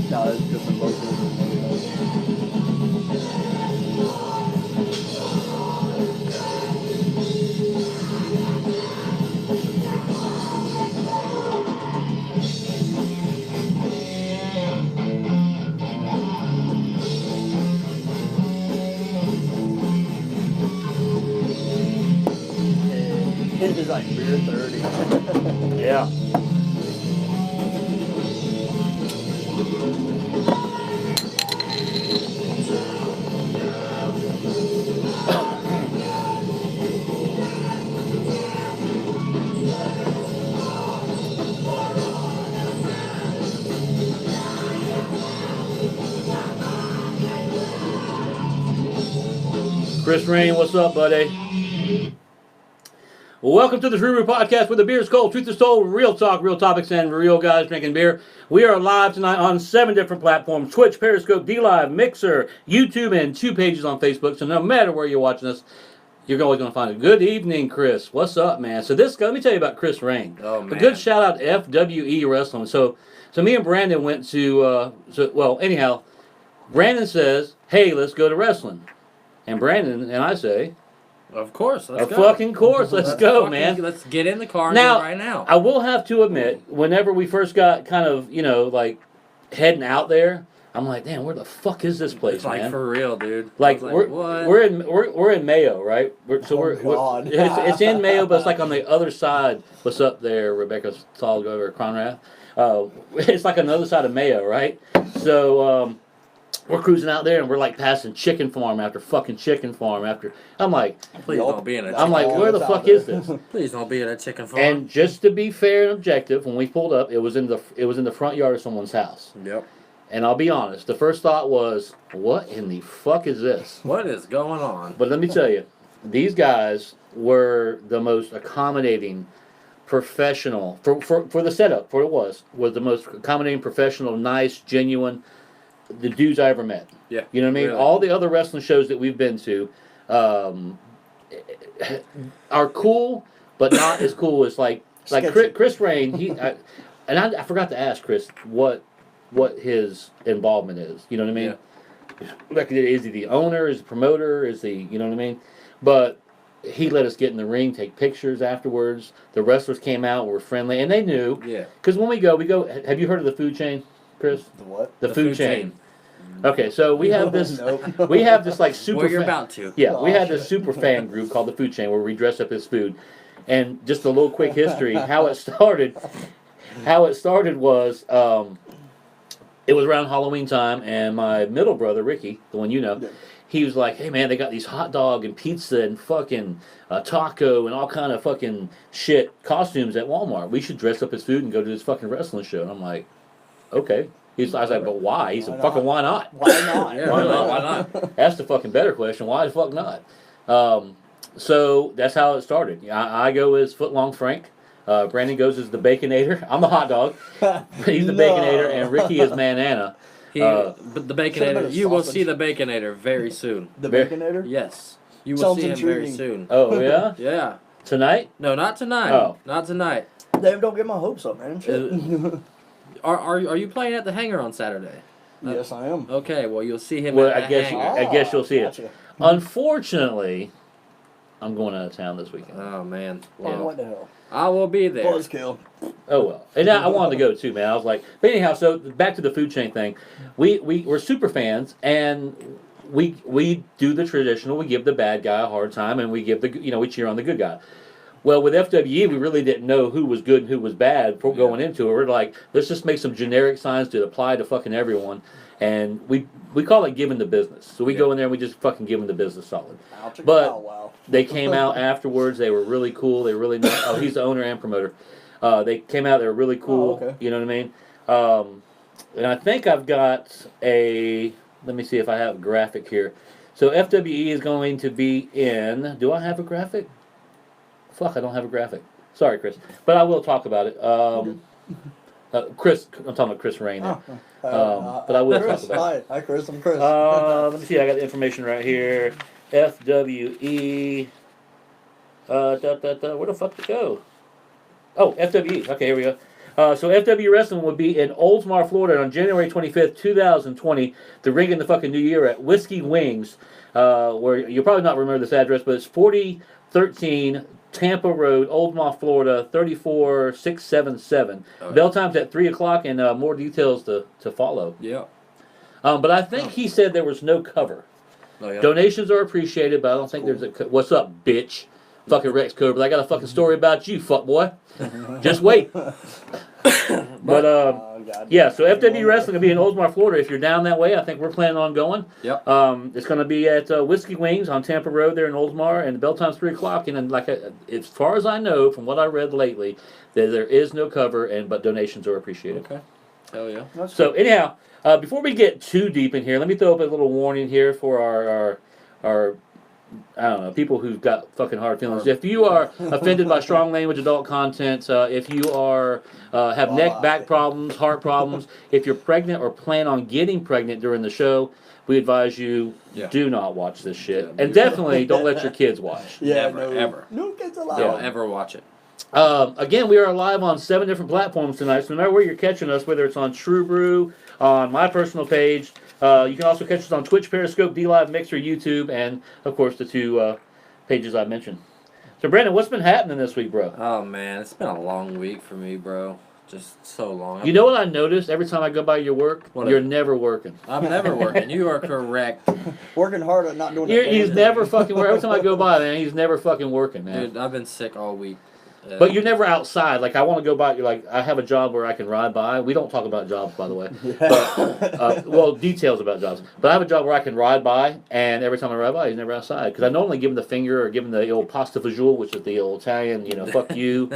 No, it's just a vocal. His is like beer 30. Yeah. Chris Rain, what's up, buddy? Welcome to the True Brew Podcast where the beer is cold, truth is told, real talk, real topics, and real guys drinking beer. We are live tonight on 7 different platforms: Twitch, Periscope, DLive, Mixer, YouTube, and 2 pages on Facebook. So no matter where you're watching us, you're always going to find it. Good evening, Chris. What's up, man? So let me tell you about Chris Rain. Oh, man. A good shout out to FWE Wrestling. So me and Brandon went to, anyhow, Brandon says, hey, let's go to wrestling. And Brandon and I say, of course, let's go. Fucking course, let's go, man. Let's get in the car and now, go right now. I will have to admit, whenever we first got kind of, heading out there, I'm like, damn, where the fuck is this place, it's like, man? for real, dude. Like, what? we're in Mayo, right? God. It's in Mayo, but it's like on the other side. What's up there, Rebecca Salgo Conrad? It's like on the other side of Mayo, right? So, we're cruising out there and we're like passing chicken farm after fucking chicken farm after. I'm like, please don't be in a chicken I'm like, where the fuck is this? Please don't be in a chicken farm. And just to be fair and objective, when we pulled up, it was in the front yard of someone's house. Yep. And I'll be honest, the first thought was, what in the fuck is this? What is going on? But let me tell you, these guys were the most accommodating, professional for the setup. For it was the most accommodating, professional, nice, genuine. The dudes I ever met. Yeah. You know what I mean? Really. All the other wrestling shows that we've been to are cool, but not as cool as like Chris Rain. I forgot to ask Chris what his involvement is. You know what I mean? Yeah. Like, is he the owner? Is he the promoter? Is he, you know what I mean? But he let us get in the ring, take pictures afterwards. The wrestlers came out, were friendly, and they knew. Yeah. Because when we go. Have you heard of the food chain, Chris? The what? The food chain. Okay, so we have this. Nope. We have this like super. Well, you're about to. Yeah, we had this super fan group called the Food Chain where we dress up as food, and just a little quick history how it started. How it started was it was around Halloween time, and my middle brother Ricky, the one you know, he was like, hey man, they got these hot dog and pizza and fucking taco and all kind of fucking shit costumes at Walmart. We should dress up as food and go to this fucking wrestling show. And I'm like, okay. I was like, but why? He said, fucking why not? Why not? Yeah, why not? That's the fucking better question. Why the fuck not? So that's how it started. I go as Footlong Frank. Brandon goes as the Baconator. I'm the hot dog. He's the Baconator, and Ricky is Manana. But the Baconator, you will see the Baconator very soon. The Baconator? Yes. You will see him very intriguing. soon. Oh, yeah? Yeah. Tonight? No, not tonight. Oh. Not tonight. Dave, don't get my hopes up, man. Shit. Are you playing at the Hangar on Saturday? Yes, I am. Okay, well you'll see him Well, at I the guess Hangar. I guess you'll see it. Gotcha. Unfortunately, I'm going out of town this weekend. Oh man. Oh, Well, what the hell? I will be there. Buzzkill. Oh well, and I wanted to go too, man. I was like, but anyhow, so back to the food chain thing. We're super fans, and we do the traditional. We give the bad guy a hard time, and we give we cheer on the good guy. Well, with FWE, we really didn't know who was good and who was bad before going into it. We're like, let's just make some generic signs to apply to fucking everyone, and we call it giving the business. So we go in there and we just fucking give them the business solid. But wow. they came out afterwards. They were really cool. They were really nice. Oh, he's the owner and promoter. They came out. They were really cool. Oh, okay. You know what I mean? And I think I've got a. Let me see if I have a graphic here. So FWE is going to be in. Do I have a graphic? Fuck, I don't have a graphic. Sorry, Chris, but I will talk about it. Chris, I'm talking about Chris Rain. There. But I will Chris, talk about it. Hi, Chris. I'm Chris. Let me see. I got the information right here. FWE. Where the fuck did it go? Oh, FWE. Okay, here we go. So FW Wrestling will be in Oldsmar, Florida on January 25th, 2020, the ring in the fucking new year at Whiskey Wings, where you'll probably not remember this address, but it's 4013 Tampa Road, Oldsmar, Florida, 34677. Oh, Bell time's at 3 o'clock, and more details to follow. Yeah. But I think he said there was no cover. Oh, yeah. Donations are appreciated, but I don't think there's a... What's up, bitch? Fucking Rex Cobra. I got a fucking story about you, fuck boy. Just wait. But, yeah, so FW Wrestling will be in Oldsmar, Florida. If you're down that way, I think we're planning on going. Yep. It's going to be at Whiskey Wings on Tampa Road there in Oldsmar, and the bell time's 3 o'clock. And then, as far as I know, from what I read lately, there is no cover, but donations are appreciated. Okay. Hell yeah. So, anyhow, before we get too deep in here, let me throw up a little warning here for our I don't know, people who've got fucking hard feelings. If you are offended by strong language, adult content, if you are have neck, back problems, heart problems, if you're pregnant or plan on getting pregnant during the show, we advise you do not watch this shit. Yeah, and definitely don't let your kids watch. Yeah, Never, ever. No kids allowed. Don't ever watch it. Again, we are live on 7 different platforms tonight, so no matter where you're catching us, whether it's on True Brew, on my personal page, you can also catch us on Twitch, Periscope, DLive, Mixer, YouTube, and, of course, the 2 pages I mentioned. So, Brandon, what's been happening this week, bro? Oh man, it's been a long week for me, bro. Just so long. You know what I noticed every time I go by your work? What? You're never working. I'm never working. You are correct. Working hard at not doing He's never fucking working. Every time I go by, man, he's never fucking working, man. Dude, I've been sick all week. But you're never outside. Like, I want to go by. You're like, I have a job where I can ride by. We don't talk about jobs, by the way. But, well, details about jobs. But I have a job where I can ride by, and every time I ride by, he's never outside. Because I normally give him the finger or give him the old pasta fagioli, which is the old Italian, fuck you,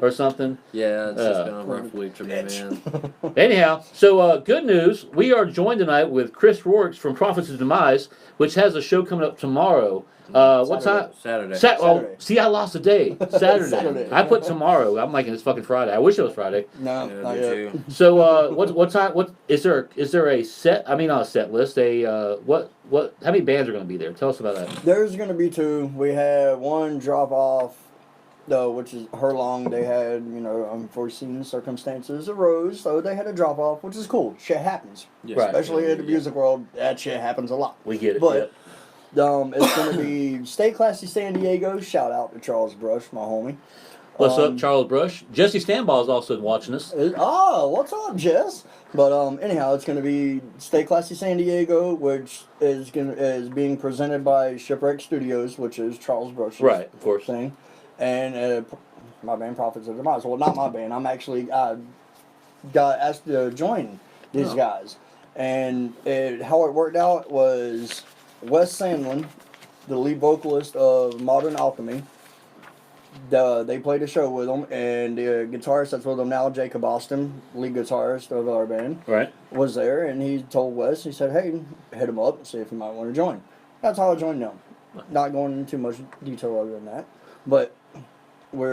or something. Yeah, it's just been a rough week for me, man. Anyhow, so good news. We are joined tonight with Chris Rourke from Profits of Demise, which has a show coming up tomorrow. What time? Saturday. Saturday. See, I lost a day. Saturday. Saturday. I put tomorrow. I'm making this fucking Friday. I wish it was Friday. No, Yeah, not me yet. too. So, what time? What is there? Is there a set? I mean, not a set list. What? How many bands are going to be there? Tell us about that. There's going to be 2. We had one drop off, which is Herlong. They had, unforeseen circumstances arose, so they had a drop off, which is cool. Shit happens. Yes, Right. Especially in the music world, that shit happens a lot. We get it. But it's going to be Stay Classy San Diego. Shout out to Charles Brush, my homie. What's up, Charles Brush? Jesse Stanball is also watching us. What's up, Jess? But anyhow, it's going to be Stay Classy San Diego, which is being presented by Shipwreck Studios, which is Charles Brush's Right, of course. thing, and my band Profits of Demise. Well, not my band. I'm actually got asked to join these guys, and how it worked out was Wes Sandlin, the lead vocalist of Modern Alchemy, they played a show with him, and the guitarist that's with him now, Jacob Austin, lead guitarist of our band, Right. was there, and he told Wes, he said, hey, hit him up and see if he might want to join. That's how I joined them. Not going into too much detail other than that, but we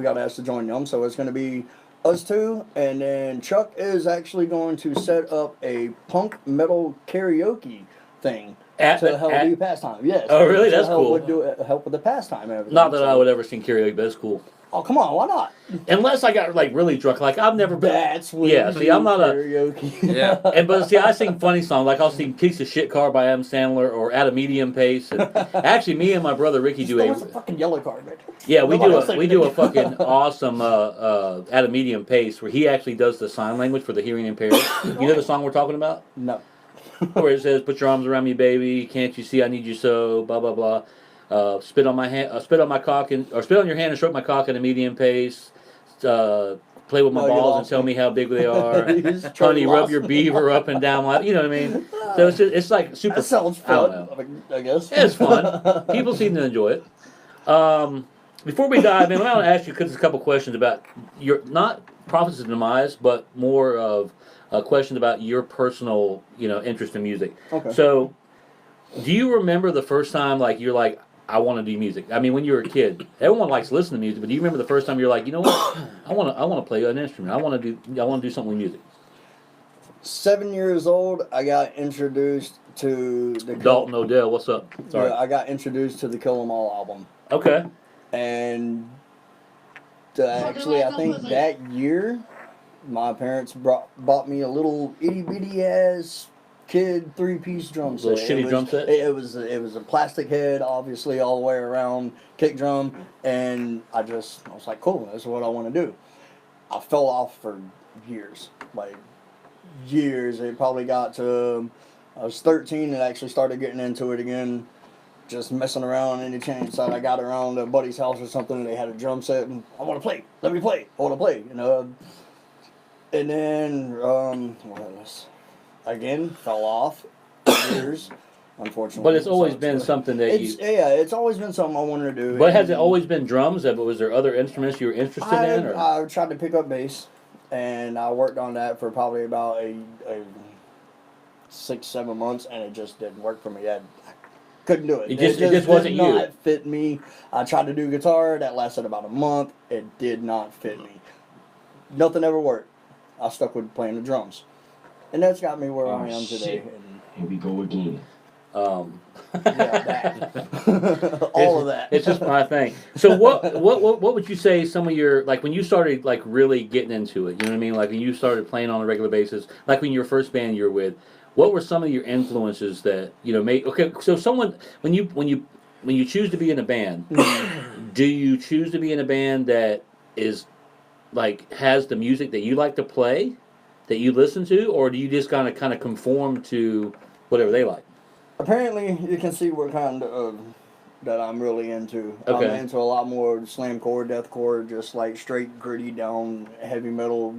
got asked to join them, so it's going to be us two, and then Chuck is actually going to set up a punk metal karaoke thing to help do pastime. Yes. Oh, really? That's cool. Help with the pastime and everything. Not that I would ever sing karaoke, but it's cool. Oh, come on, why not? Unless I got like really drunk, like I've never been. That's what See, I'm not karaoke. Yeah. But see, I sing funny songs, like I'll sing "Piece of Shit Car" by Adam Sandler, or "At a Medium Pace." And actually, me and my brother Ricky do a fucking yellow card, man. Yeah, we do a fucking awesome "At a Medium Pace" where he actually does the sign language for the hearing impaired. You know the song we're talking about? No. Where it says, "Put your arms around me, baby. Can't you see I need you so?" Blah blah blah. Spit on my hand, spit on my cock, or spit on your hand and stroke my cock at a medium pace. Play with my balls and tell me how big they are. Honey, rub your beaver up and down. You know what I mean? So it's like super. That sounds fun. I guess it's fun. People seem to enjoy it. Before we dive in, I want to ask you a couple questions about your not Prophets of Demise, but more of a question about your personal, interest in music. Okay. So, do you remember the first time you're like, I want to do music? I mean, when you were a kid, everyone likes to listen to music, but do you remember the first time you're like, you know what, I want to play an instrument. I want to do something with music. 7 years old, I got introduced to the Dalton Odell. What's up? Sorry. Yeah, I got introduced to the Kill 'Em All album. Okay. And actually, I think that year, my parents bought me a little itty bitty ass kid 3-piece drum set. Little shitty drum set? It was a plastic head, obviously, all the way around, kick drum, and I was like, cool, that's what I want to do. I fell off for years, years. It probably got to, I was 13 and actually started getting into it again, just messing around any chance that I got around a buddy's house or something, and they had a drum set, and I want to play, let me play, I want to play, And then, what else? Again, fell off years, unfortunately. But it's always been something that it's always been something I wanted to do. But has it always been drums? Was there other instruments you were interested in? Or? I tried to pick up bass, and I worked on that for probably about a 6-7 months, and it just didn't work for me. I couldn't do it. It just wasn't you. It did not fit me. I tried to do guitar. That lasted about a month. It did not fit me. Nothing ever worked. I stuck with playing the drums. And that's got me where I am today. Here we go again. That. All of that. It's just my thing. So what would you say some of your, when you started really getting into it, you know what I mean? Like when you started playing on a regular basis, like when your first band you were with, what were some of your influences that, so when you choose to be in a band, do you choose to be in a band that is has the music that you like to play, that you listen to, or do you just kind of conform to whatever they like? Apparently, you can see what kind of that I'm really into. Okay. I'm into a lot more slamcore, deathcore, just straight gritty down heavy metal,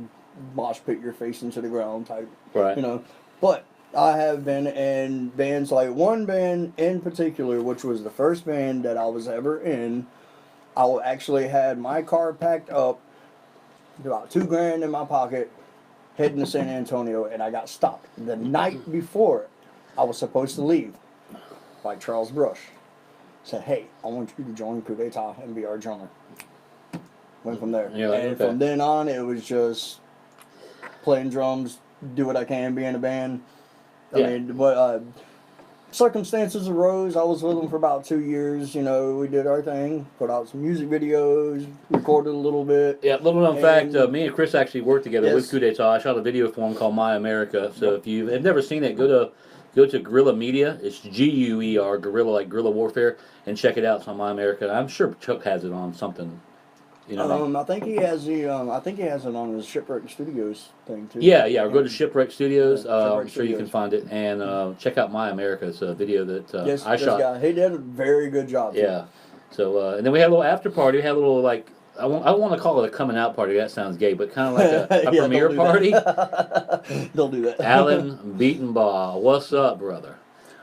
mosh pit your face into the ground type. Right. But I have been in bands, one band in particular, which was the first band that I was ever in. I actually had my car packed up, about $2,000 in my pocket, heading to San Antonio, and I got stopped the night before I was supposed to leave by Charles Brush. Said, hey, I want you to join Coup d'etat and be our drummer. Went from there. From then on, it was just playing drums, do what I can, be in a band. Circumstances arose. I was with them for about 2 years. We did our thing, put out some music videos, recorded a little bit. Yeah, little known fact, me and Chris actually worked together with Coup d'etat. I shot a video for him called My America. So if you have never seen it, go to Guerrilla Media. It's GUER, Guerrilla, like guerrilla warfare, and check it out. It's on My America. I'm sure Chuck has it on something. I think he has it on his Shipwreck Studios thing too. Yeah. Or go to Shipwreck Studios. I'm sure Studios. you can find it, and check out My America. It's a video that I shot. Guy, he did a very good job. Yeah. So and then we had a little after party. We had a little I don't want to call it a coming out party. That sounds gay, but kind of like a premiere party. Don't do that. Alan Beatonbaugh, what's up, brother?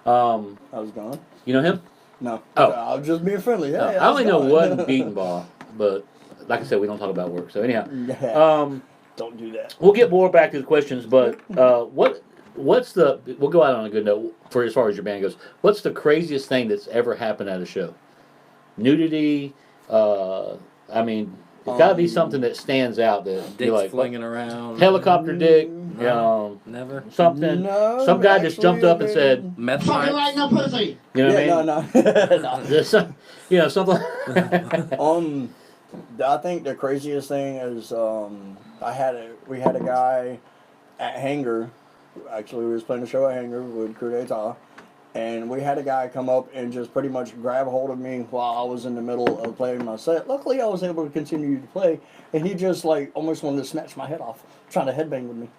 I was gone. You know him? No. Oh. I was just being friendly. No, Hey, I only know how's it one going? beaten ball, but like I said, we don't talk about work. So anyhow, Yeah. Don't do that. we'll get more back to the questions. But what's the? We'll go out on a good note for as far as your band goes. What's the craziest thing that's ever happened at a show? Nudity. I mean, it's got to be something that stands out that Dicks you're like flinging around. helicopter dick. Never. Something. No. Some guy just jumped up and actually, said, Meth Fucking pipes. right in the pussy. you know what Yeah, I mean? no. There's some- you know, something. I think the craziest thing is we had a guy at Hangar. Actually, we was playing a show at Hangar with Coup d'etat, and we had a guy come up and just pretty much grab hold of me while I was in the middle of playing my set. Luckily, I was able to continue to play, and he just like almost wanted to snatch my head off, trying to headbang with me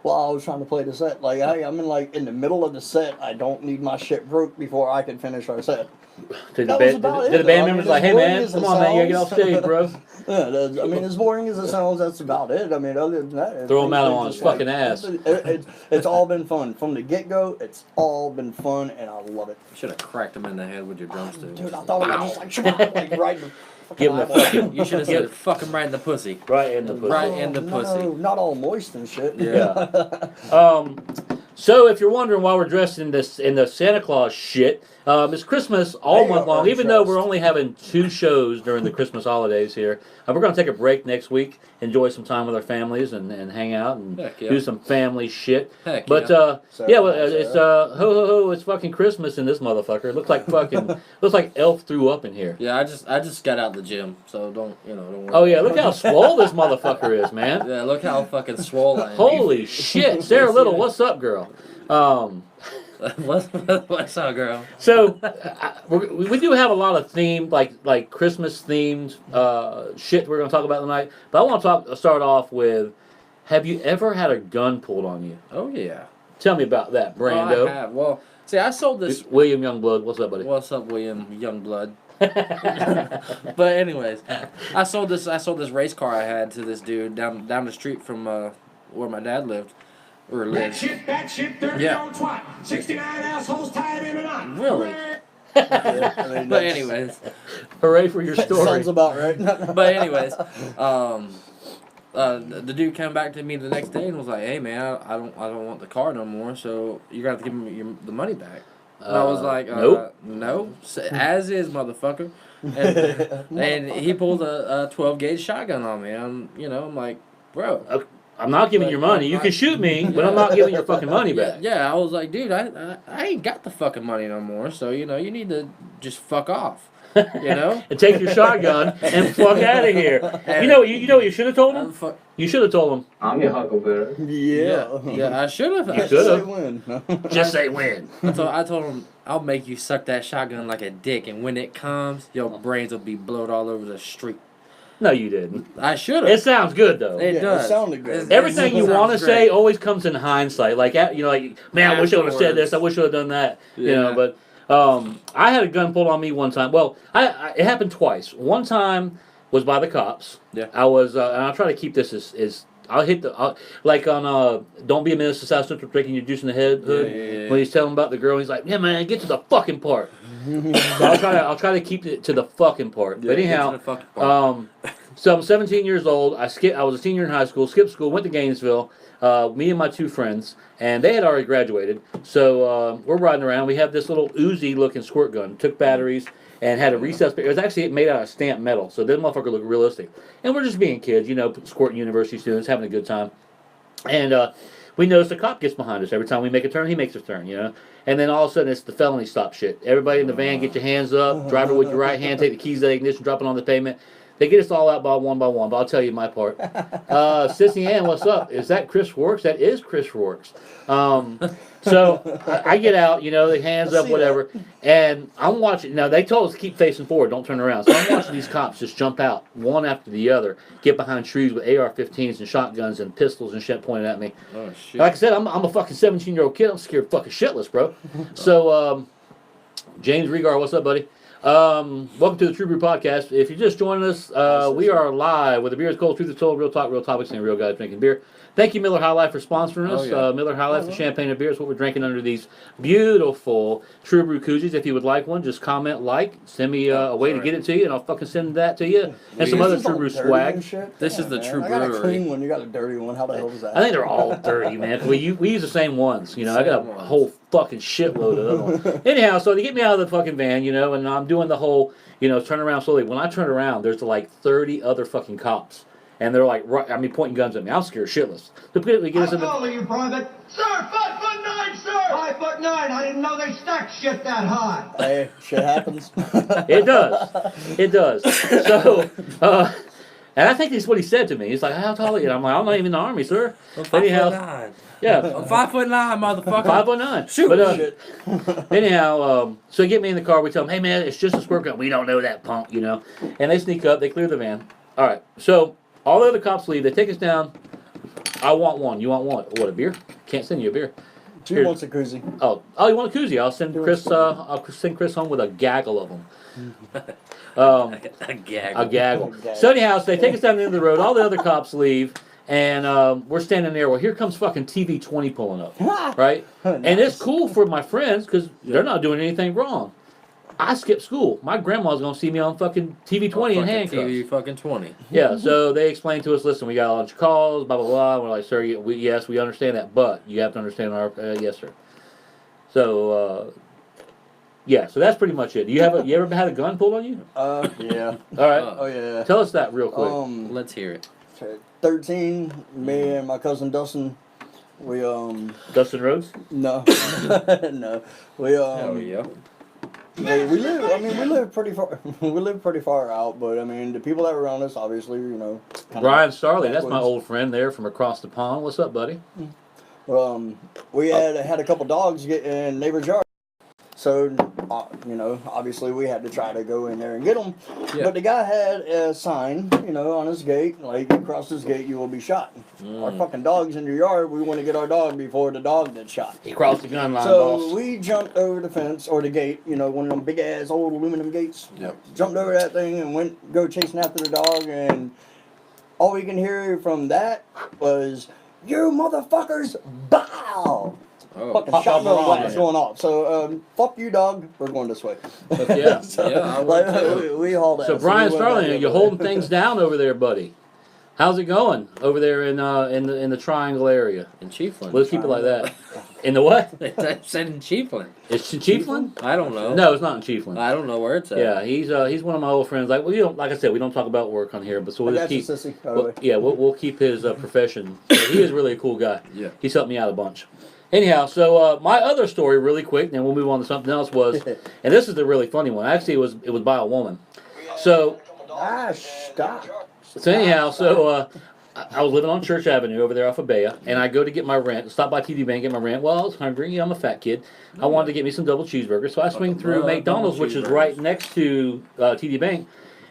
while I was trying to play the set. Like I'm in the middle of the set. I don't need my shit broke before I can finish our set. Did That the was band, about did it, the band though. I members mean, like, as hey boring man, as come it on man, you gotta get off sounds. stage, bro. Yeah, I mean, as boring as it sounds, that's about it. I mean, other than that, Throw him out everything's on his just like- fucking ass. It's all been fun from the get go. It's all been fun, and I love it. You should have cracked him in the head with your drumstick. Dude, I thought it was just like, "Shwah," like right in the fucking Give him a eyeball. fucking You should have said, fuck him right in the pussy. right in the pussy. Right in the pussy. No, not all moist and shit. Yeah. So if you're wondering why we're dressed in the Santa Claus shit, it's Christmas all They month long. are Even though we're dressed. only having 2 shows during the Christmas holidays here, we're going to take a break next week, enjoy some time with our families, and hang out and Heck yeah. do some family shit. Heck But yeah. it's ho ho ho! It's fucking Christmas in this motherfucker. It looks like Elf threw up in here. Yeah, I just got out the gym, so don't worry. Oh yeah, look how swole this motherfucker is, man. Yeah, look how fucking swollen I am. Holy shit, Sarah Little, what's up, girl? What's up, girl? So we do have a lot of themed, like Christmas themed shit we're going to talk about tonight. But I want to start off with: have you ever had a gun pulled on you? Oh yeah. Tell me about that, Brando. Oh, I have. Well, see, I sold this. William Youngblood, what's up, buddy? What's up, William Youngblood? But anyways, I sold this race car I had to this dude down the street from where my dad lived. Or That lived. shit, 30 Yeah. on twat. 69 assholes tied in a knot. Really? Yeah, I mean, But anyways, Hooray for your that story. sounds about right. but anyways, the dude came back to me the next day and was like, "Hey man, I don't want the car no more. So you're gonna have to give me the money back." And I was like, nope. No, as is, motherfucker. And he pulled a 12 gauge shotgun on me. I'm like, bro. I'm not giving your money. You can shoot me, but I'm not giving your fucking money back. Yeah, I was like, dude, I ain't got the fucking money no more. So you need to just fuck off. And take your shotgun and fuck out of here. You know what you should have told him? You should have told him. I'm your huckleberry. Yeah. I should have. You should've. Say when. Just say when. I told him, I'll make you suck that shotgun like a dick, and when it comes, your brains will be blowed all over the street. No, you didn't. I should It have. sound good though. It Yeah, does. it sounded good. Everything you sounds want to great. say always comes in hindsight. Like man, I wish I would have said this. I wish I would have done that. Yeah. But I had a gun pulled on me one time. Well, it happened twice. One time was by the cops. Yeah. I was, and I'll try to keep this as I'll hit like on Don't Be a Menace to South Central, drinking your juice in the head hood. Yeah. When he's telling about the girl, he's like, yeah man, get to the fucking part. So I'll try to keep it to the fucking part. But anyhow, so I'm 17 years old. I was a senior in high school. Skipped school. Went to Gainesville. Me and my 2 friends, and they had already graduated. So we're riding around. We have this little Uzi-looking squirt gun. Took batteries and had a recess. It was actually made out of stamped metal, so this motherfucker looked realistic. And we're just being kids, squirting university students, having a good time. And we noticed a cop gets behind us every time we make a turn. He makes a turn, And then all of a sudden, it's the felony stop shit. Everybody in the van, get your hands up. Drive it with your right hand. Take the keys out of the ignition. Drop it on the pavement. They get us all out by one, but I'll tell you my part. Sissy Ann, what's up? Is that Chris Rourke? That is Chris Rourke. So I get out, the hands up, whatever, and I'm watching. Now, they told us to keep facing forward, don't turn around. So I'm watching these cops just jump out, one after the other, get behind trees with AR-15s and shotguns and pistols and shit pointed at me. Oh shit. Like I said, I'm a fucking 17-year-old kid. I'm scared fucking shitless, bro. So, James Regar, what's up, buddy? Welcome to the True Brew Podcast. If you're just joining us, we are live with the Beer is Cold, Truth is Told, Real Talk, Real Topics, and Real Guys Drinking Beer. Thank you, Miller High Life, for sponsoring us. Oh, yeah. Miller High Life, the champagne and beer is what we're drinking under these beautiful True Brew koozies. If you would like one, just comment, send me a way to get it to you, and I'll fucking send that to you. And some other True Brew swag. This is the True I got a Brewery. clean one. You got a dirty one. How the hell is that? I think they're all dirty, man. We use the same ones. You know, I got a whole fucking shitload of them. Anyhow, so they get me out of the fucking van, you know, and I'm doing the whole, turn around slowly. When I turn around, there's like 30 other fucking cops. And they're like, pointing guns at me. I'm scared shitless. To get us in the... How tall are you, Private? Sir, 5'9", sir! 5'9". I didn't know they stacked shit that high. Hey, shit happens. It does. So, and I think that's what he said to me. He's like, how tall are you? And I'm like, I'm not even in the Army, sir. I'm 5'9". Yeah. I'm 5'9", motherfucker. 5'9". Shoot. But anyhow, so they get me in the car. We tell them, hey, man, it's just a squirt gun. We don't know that punk, you know. And they sneak up. They clear the van. All right. So all the other cops leave. They take us down. I want one. You want one? What, a beer? Can't send you a beer. She wants a koozie. Oh, you want a koozie? I'll send Chris. I'll send Chris home with a gaggle of them. A gaggle. So anyhow, so they take us down the end of the road. All the other cops leave, and we're standing there. Well, here comes fucking TV 20 pulling up, right? And it's cool for my friends because they're not doing anything wrong. I skipped school. My grandma's gonna see me on fucking TV 20 in handcuffs. TV fucking 20. Yeah, so they explained to us, listen, we got a bunch of calls, blah, blah, blah. And we're like, sir, yes, we understand that, but you have to understand our, yes, sir. So, yeah, so that's pretty much it. You ever had a gun pulled on you? Yeah. All right. Oh, yeah. Tell us that real quick. Let's hear it. 13, me and my cousin Dustin, we, Dustin Rhodes? no. No. We, Hell yeah. we live pretty far. We live pretty far out, but I mean, the people that were around us, obviously, you know. Brian Starley, that's my old friend there from across the pond. What's up, buddy? We had a couple dogs get in neighbor's yard, so obviously we had to try to go in there and get them. Yeah. But the guy had a sign, on his gate, like, you cross this gate, you will be shot. Our fucking dog's in your yard. We want to get our dog before the dog gets shot. He crossed the gun line, So boss. we jumped over the fence or the gate, one of them big ass old aluminum gates. Yep. Jumped over that thing and go chasing after the dog, and all we can hear from that was, "You motherfuckers, bow!" Oh. Fucking shotgun off. blast going off. So, fuck you, dog. We're going this way. Yeah. Yeah, I would too. we hauled ass. So Brian we went Starling, back you're over holding there. things down over there, buddy. How's it going over there in the Triangle area? In Chiefland. Let's keep it like that. In the what? I said in Chiefland. It's Chiefland? I don't know. No, it's not in Chiefland. I don't know where it's at. Yeah, he's one of my old friends. Like, well, like I said, we don't talk about work on here, but so I we'll got just you, keep. sissy. By the way. Yeah, we'll keep his profession. He is really a cool guy. Yeah. He's helped me out a bunch. Anyhow, so my other story, really quick, then we'll move on to something else. Was, and this is the really funny one. Actually, it was by a woman. So Stop. So anyhow, I was living on Church Avenue over there off of Bea, and I go to get my rent, stop by TD Bank, get my rent. Well, I was hungry. I'm a fat kid. I wanted to get me some double cheeseburgers, so I swing through McDonald's, which is right next to TD Bank,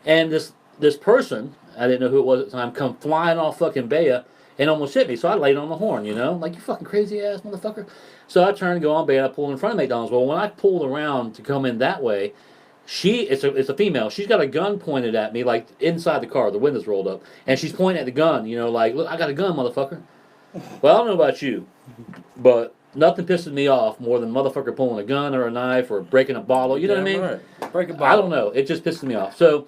and this person, I didn't know who it was at the time, come flying off fucking Bea and almost hit me. So I laid on the horn, like, you fucking crazy ass motherfucker. So I turned and go on Bea, and I pulled in front of McDonald's. Well, when I pulled around to come in that way, it's a female. She's got a gun pointed at me, like inside the car. The window's rolled up, and she's pointing at the gun. Like, look, I got a gun, motherfucker. Well, I don't know about you, but nothing pisses me off more than motherfucker pulling a gun or a knife or breaking a bottle. You know what I mean? Right. Break a bottle. I don't know. It just pisses me off. So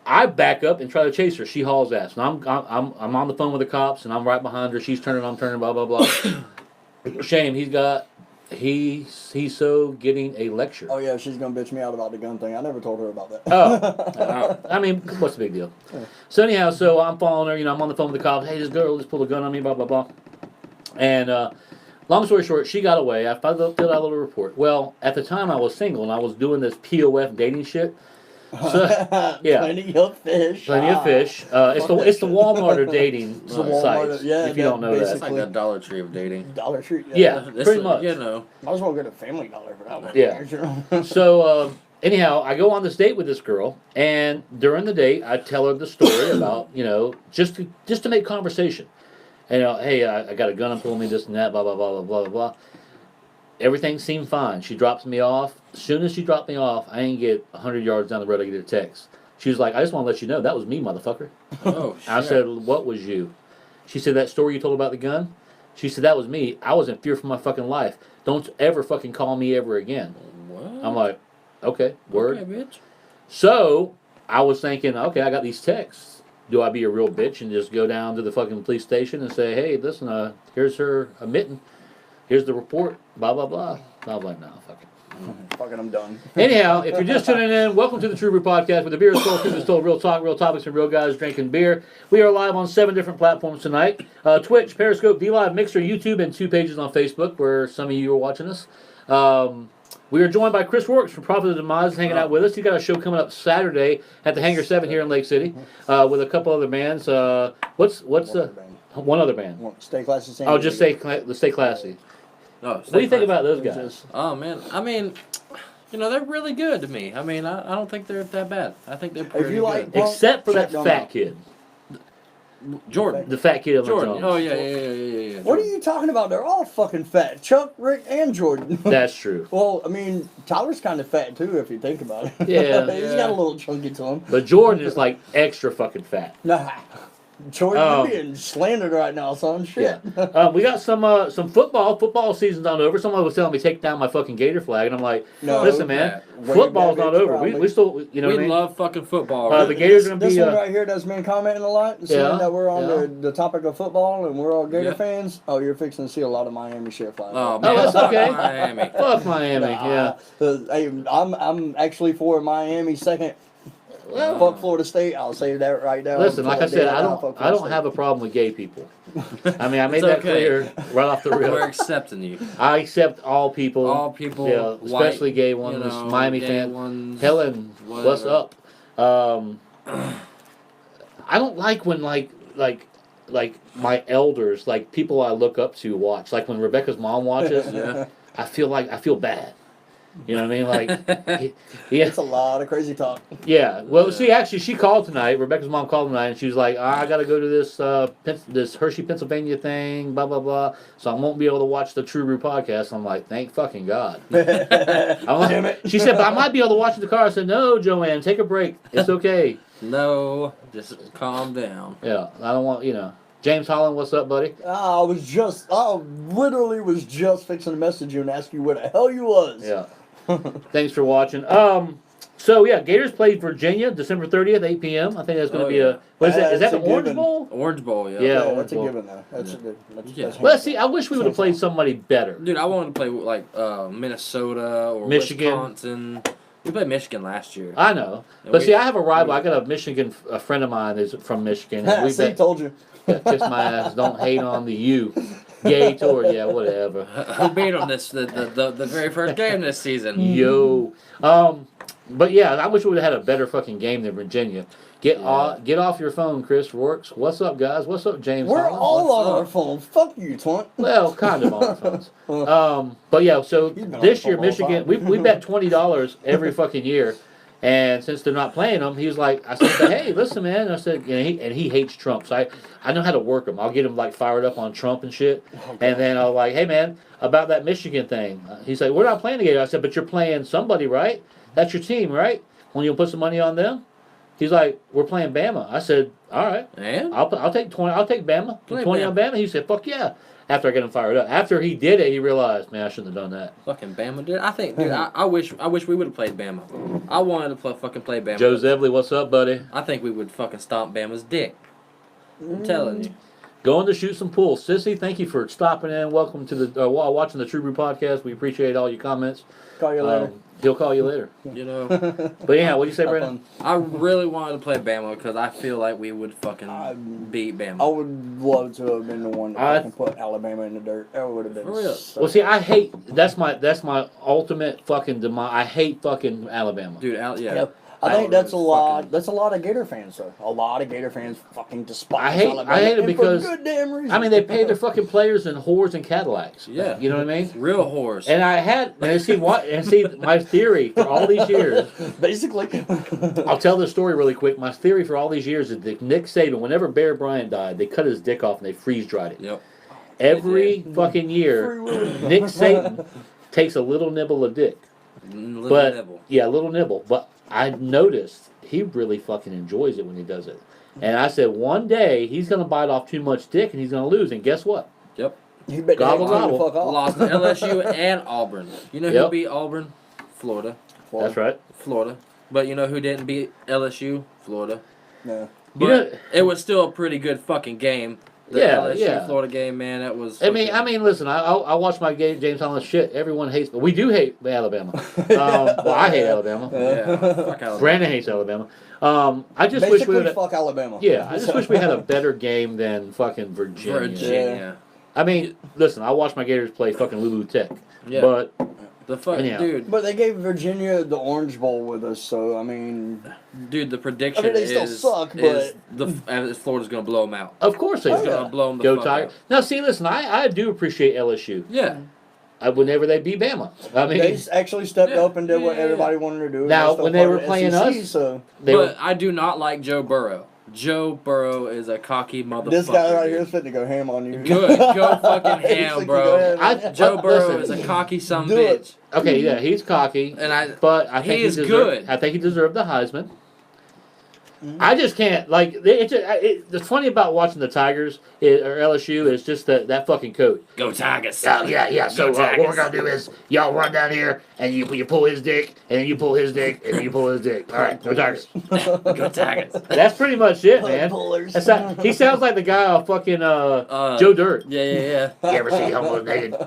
I back up and try to chase her. She hauls ass, and I'm on the phone with the cops, and I'm right behind her. She's turning, I'm turning, blah blah blah. Shame. He's so getting a lecture. Oh yeah, she's gonna bitch me out about the gun thing. I never told her about that. Oh, I mean, what's the big deal? So anyhow, so I'm following her. I'm on the phone with the cops. Hey, this girl just pulled a gun on me. Blah blah blah. And long story short, she got away. I filled out a little report. Well, at the time I was single and I was doing this POF dating shit. So, yeah, Plenty of fish. Plenty of fish. It's the Walmart of dating It's the Walmart, sites. yeah, if you don't know that. It's like a Dollar Tree of dating. Dollar Tree. Yeah, This pretty is- much. Might as well get a Family Dollar for that one. Yeah. So anyhow, I go on this date with this girl, and during the date, I tell her the story about just to make conversation. And hey, I got a gun pulling me, this and that, blah blah blah blah blah blah. everything seemed fine. She drops me off. As soon as she dropped me off, I ain't get 100 yards down the road, I get a text. She was like, I just want to let you know, that was me, motherfucker. Oh, shit. I said, what was you? She said, that story you told about the gun? She said, that was me. I was in fear for my fucking life. Don't ever fucking call me ever again. What? I'm like, okay, word. Okay, bitch. So, I was thinking, okay, I got these texts. Do I be a real bitch and just go down to the fucking police station and say, hey, listen, here's her admitting. Here's the report, blah, blah, blah. I was like, no, fuck it. Fucking, I'm done. Anyhow, if you're just tuning in, welcome to the True Brew Podcast, where the beer is sold, truth is told, real talk, real topics, and real guys drinking beer. We are live on 7 different platforms tonight. Twitch, Periscope, DLive, Mixer, YouTube, and 2 pages on Facebook, where some of you are watching us. We are joined by Chris Works from Prophet of the Demise, hanging out with us. He's got a show coming up Saturday at the Hangar 7 here in Lake City with a couple other bands. What's the one other band? Stay Classy. Oh, just Stay Classy. Oh, What do you think about those guys? Oh, man. I mean, they're really good to me. I mean, I don't think they're that bad. I think they're pretty you like good. punk, Except for that check them fat out. kid. Jordan. The fat kid on the Jordan. drums. Oh, yeah. What are you talking about? They're all fucking fat. Chuck, Rick, and Jordan. That's true. Well, I mean, Tyler's kind of fat too, if you think about it. Yeah. He's got a little chunky to him. But Jordan is like extra fucking fat. Nah. Jordan, you're being slandered right now, son. Shit. Yeah. We got some football. Football season's not over. Someone was telling me take down my fucking Gator flag, and I'm like, No, listen, man, football's not over. We still, you know what I We mean? love fucking football. The Gators are going to This be... one right here that's been commenting a lot, saying Yeah, that we're on yeah. the topic of football and we're all Gator Yeah. fans. Oh, you're fixing to see a lot of Miami shit flying. Oh, Oh, man. that's okay. Miami. Fuck Miami, yeah. Hey, I'm actually for Miami second. Fuck Florida State. I'll say that right now. Listen, like I said, I Fuck don't Florida have a problem with gay people. I mean, I made It's that okay. clear right off the We're rip. accepting you. I accept all people. All people, Yeah, especially white, gay ones, Miami gay fans. ones, Helen, what's whatever. up? I don't like when like my elders, like people I look up to, watch. Like when Rebecca's mom watches, Yeah. I feel bad. You know what I mean? Like, yeah, It's a lot of crazy talk. yeah. Well, see, actually, she called tonight. Rebecca's mom called tonight, and she was like, I got to go to this Hershey, Pennsylvania thing, blah blah blah. So I won't be able to watch the True Brew podcast. I'm like, thank fucking God. Damn it. She said, but I might be able to watch it in the car. I said, no, Joanne, take a break. It's okay. No, just calm down. Yeah, I don't want, James Holland, what's up, buddy? I literally was just fixing to message you and ask you where the hell you was. Yeah. Thanks for watching. So yeah, Gators played Virginia December 30th, 8 p.m. I think that's going to be yeah. what is that? Is that That's the a Orange given. Bowl? Orange Bowl, yeah. Yeah. Yeah, Orange that's a Bowl. given though. That's Yeah. a good. Yeah. That's Well, see, I wish we would have played somebody better. Dude, I wanted to play like Minnesota or Michigan. Wisconsin. We played Michigan last year. I know, And but we- see, I have a rival. I got a friend of mine is from Michigan. And we See, told you. kiss my ass. Don't hate on the U. Gay tour, yeah, whatever. Who beat them the very first game this season? Yo, but yeah, I wish we would have had a better fucking game than Virginia. Get off your phone, Chris Works. What's up, guys? What's up, James? We're Holland? all What's on up? our phones. Fuck you, twant. Well, kind of on our phones. But yeah, so He's been on this the year, phone all Michigan, the time. we bet $20 every fucking year. And since they're not playing them, he was like, I said, hey, listen, man. And I said, and he hates Trump. So I know how to work him. I'll get him like fired up on Trump and shit. And then I'll like, hey, man, about that Michigan thing. He's like, we're not playing together. I said, but you're playing somebody, right? That's your team, right? When you'll put some money on them? He's like, we're playing Bama. I said, all right. And I'll take 20. I'll take Bama. Play 20 on Bama. He said, fuck yeah. After I get him fired up. After he did it, he realized, man, I shouldn't have done that. fucking Bama, dude. I think, dude, I wish we would have played Bama. I wanted to fucking play Bama. Joe Zebley, what's up, buddy? I think we would fucking stomp Bama's dick. I'm telling you. Going to shoot some pool. Sissy, thank you for stopping in. Welcome to the watching the True Brew podcast. We appreciate all your comments. Call you later. He'll call you later. You know, But yeah, what do you say, Have Brandon? fun. I really wanted to play Bama because I feel like we would fucking beat I Bama. would love to have been the one to fucking put Alabama in the dirt. That would have been For real. so Well, see, I hate that's my ultimate fucking demise. I hate fucking Alabama. Dude, yeah. Yep. I think that's a Alabama's lot. fucking- That's a lot of Gator fans, though. A lot of Gator fans fucking despise I hate Alabama. it and because for good damn reason. I mean they pay their fucking players in whores and Cadillacs. Yeah. You know what I mean? Real horse. And see my theory for all these years. Basically. I'll tell this story really quick. My theory for all these years is that Nick Saban, whenever Bear Bryant died, they cut his dick off and they freeze dried it. Yep. Every fucking year, Nick Saban takes a little nibble of dick. Little But nibble. yeah, a little nibble. But I noticed he really fucking enjoys it when he does it. And I said one day he's gonna bite off too much dick and he's gonna lose. And guess what? Yep. You bet Gobble, the gobble. fuck off. Lost to LSU and Auburn. You know who Yep. beat Auburn? Florida. That's right. Florida. But you know who didn't beat LSU? Florida. Yeah. But You know- it was still a pretty good fucking game. The Yeah, LSU yeah. Florida game, man, that was. I mean, fucking- listen. I watch my game, James Holland. Shit, everyone hates, but we do hate Alabama. Well, I hate Alabama. Yeah, fuck Alabama. Brandon hates Alabama. I just wish we Basically, would. fuck Alabama. Yeah, I just wish we had a better game than fucking Virginia. Virginia. I mean, listen, I watched my Gators play fucking Lulu Tech, Yeah. but The fucking Anyhow. dude, But they gave Virginia the Orange Bowl with us, so I mean, the prediction they still is, suck, is Florida's gonna blow them out. of course they Oh, It's do. yeah. gonna blow them the Go fuck Tigers. out. Now, see, listen, I do appreciate LSU. Yeah. Whenever they beat Bama, I mean, they actually stepped Yeah, up and did what yeah, everybody wanted to do. Now, They're still when they part were of the playing SEC, us, so they But were, I do not like Joe Burrow. Joe Burrow is a cocky motherfucker. this guy right dude. here is fit to go ham on you. Good. Go fucking He's ham, fit to bro. go ham. I- Joe Burrow Listen. is a cocky son Do it. bitch. okay, yeah, he's cocky, And but I think he is deserved, good. I think he deserved the Heisman. I just can't like. It's funny about watching the Tigers or LSU is just that fucking coach. Go Tigers. Yeah. So Go what we're Tigers. gonna do is y'all run down here and you pull his dick and then you pull his dick and then you pull his dick. All right, go Tigers. Go Tigers. That's pretty much it, man. Pullers. He sounds like the guy off fucking Joe Dirt. Yeah. You ever see homos naked?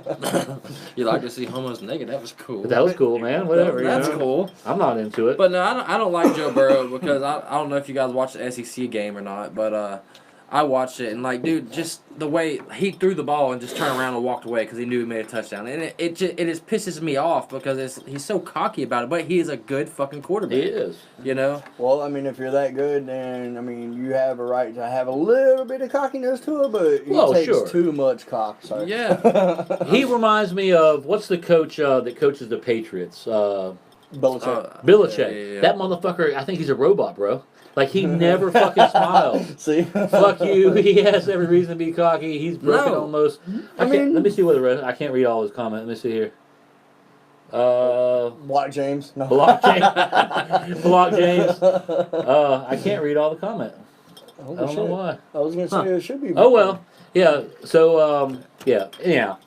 You like to see homos naked? That was cool. That was cool, man. Whatever. That's you know? cool. I'm not into it. But no, I don't like Joe Burrow because I don't know if you guys watched the SEC game or not, but I watched it and like, dude, just the way he threw the ball and just turned around and walked away because he knew he made a touchdown, and it just pisses me off because he's so cocky about it, but he is a good fucking quarterback. He is. You know. Well, I mean, if you're that good, then I mean, you have a right to have a little bit of cockiness to it, but he Well, takes sure. too much cock. So. Yeah. He reminds me of what's the coach that coaches the Patriots? Belichick. Belichick. Yeah. That motherfucker. I think he's a robot, bro. Like he never fucking smiles. See? Fuck you. He has every reason to be cocky. He's broken No. almost. I mean- can't. Let me see what the rest. I can't read all his comments. Let me see here. Block James. No. Block James. Block James. I can't read all the comment. Holy I don't know shit. why. I was gonna say it should be. Oh well. Yeah. So yeah. Anyhow.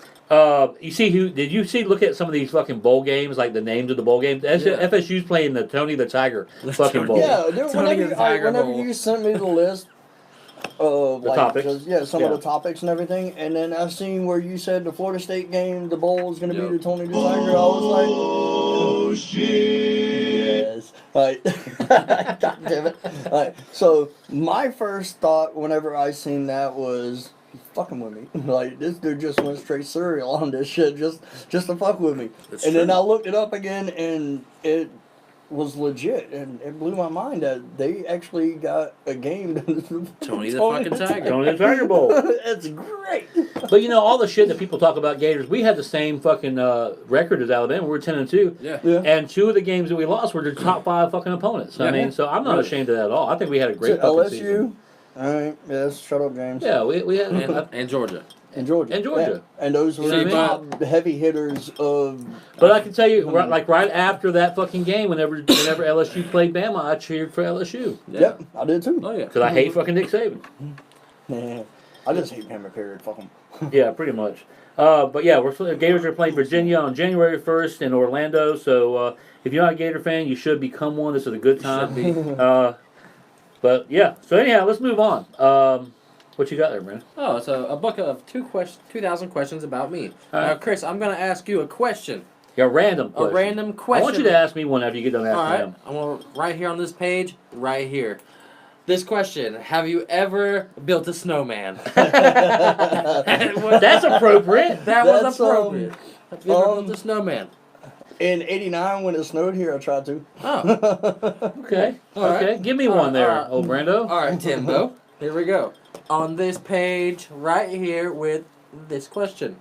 You see did you look at some of these fucking bowl games, like the names of the bowl games? FSU's playing the Tony the Tiger fucking bowl. Yeah, dude, Tony the Tiger whenever Bowl. you sent me the list of The topics. some Yeah. of the topics and everything, and then I seen where you said the Florida State game, the bowl was gonna Yep. be the Tony the Tiger. I was like, oh shit, yes. Like, God damn it. Like, so my first thought whenever I seen that was, he's fucking with me. Like, this dude just went straight cereal on this shit just to fuck with me. That's And then true. I looked it up again, and it was legit, and it blew my mind that they actually got a game. Tony the fucking Tiger. Tony the Tiger Bowl. It's great. But you know all the shit that people talk about Gators. We had the same fucking record as Alabama. We were 10-2. Yeah. Yeah. And 2 of the games that we lost were the top 5 fucking opponents. I Yeah. mean, so I'm not Really. ashamed of that at all. I think we had a great So fucking season. LSU. All right. Yes. Shut up, James. Yeah, we had. And Georgia. And Georgia. And Georgia. Yeah. And those were See, the top heavy hitters of. But I can tell you, right after that fucking game, whenever LSU played Bama, I cheered for LSU Yeah. Yep, I did too. Oh yeah. because I hate fucking Nick Saban. Yeah. I just hate him. Period. Fuck him. Yeah, pretty much. But yeah, Gators are playing Virginia on January 1st in Orlando. So if you're not a Gator fan, you should become one. This is a good time. Should be. But yeah. So anyhow, let's move on. What you got there, man? Oh, it's a book of 2,000 questions about me. All right. Now, Chris, I'm gonna ask you a question. Yeah, random question. A random I question. want you to ask me one after you get done asking All right. them. I'm gonna right here on this page, right here. This question: have you ever built a snowman? That's appropriate. That was That's, appropriate. Have you ever built a snowman? In '89, when it snowed here, I tried to. Oh. Okay. All right. Okay. Give me All one right, there, all right. old Brando. All right, Timbo. Here we go. On this page, right here, with this question: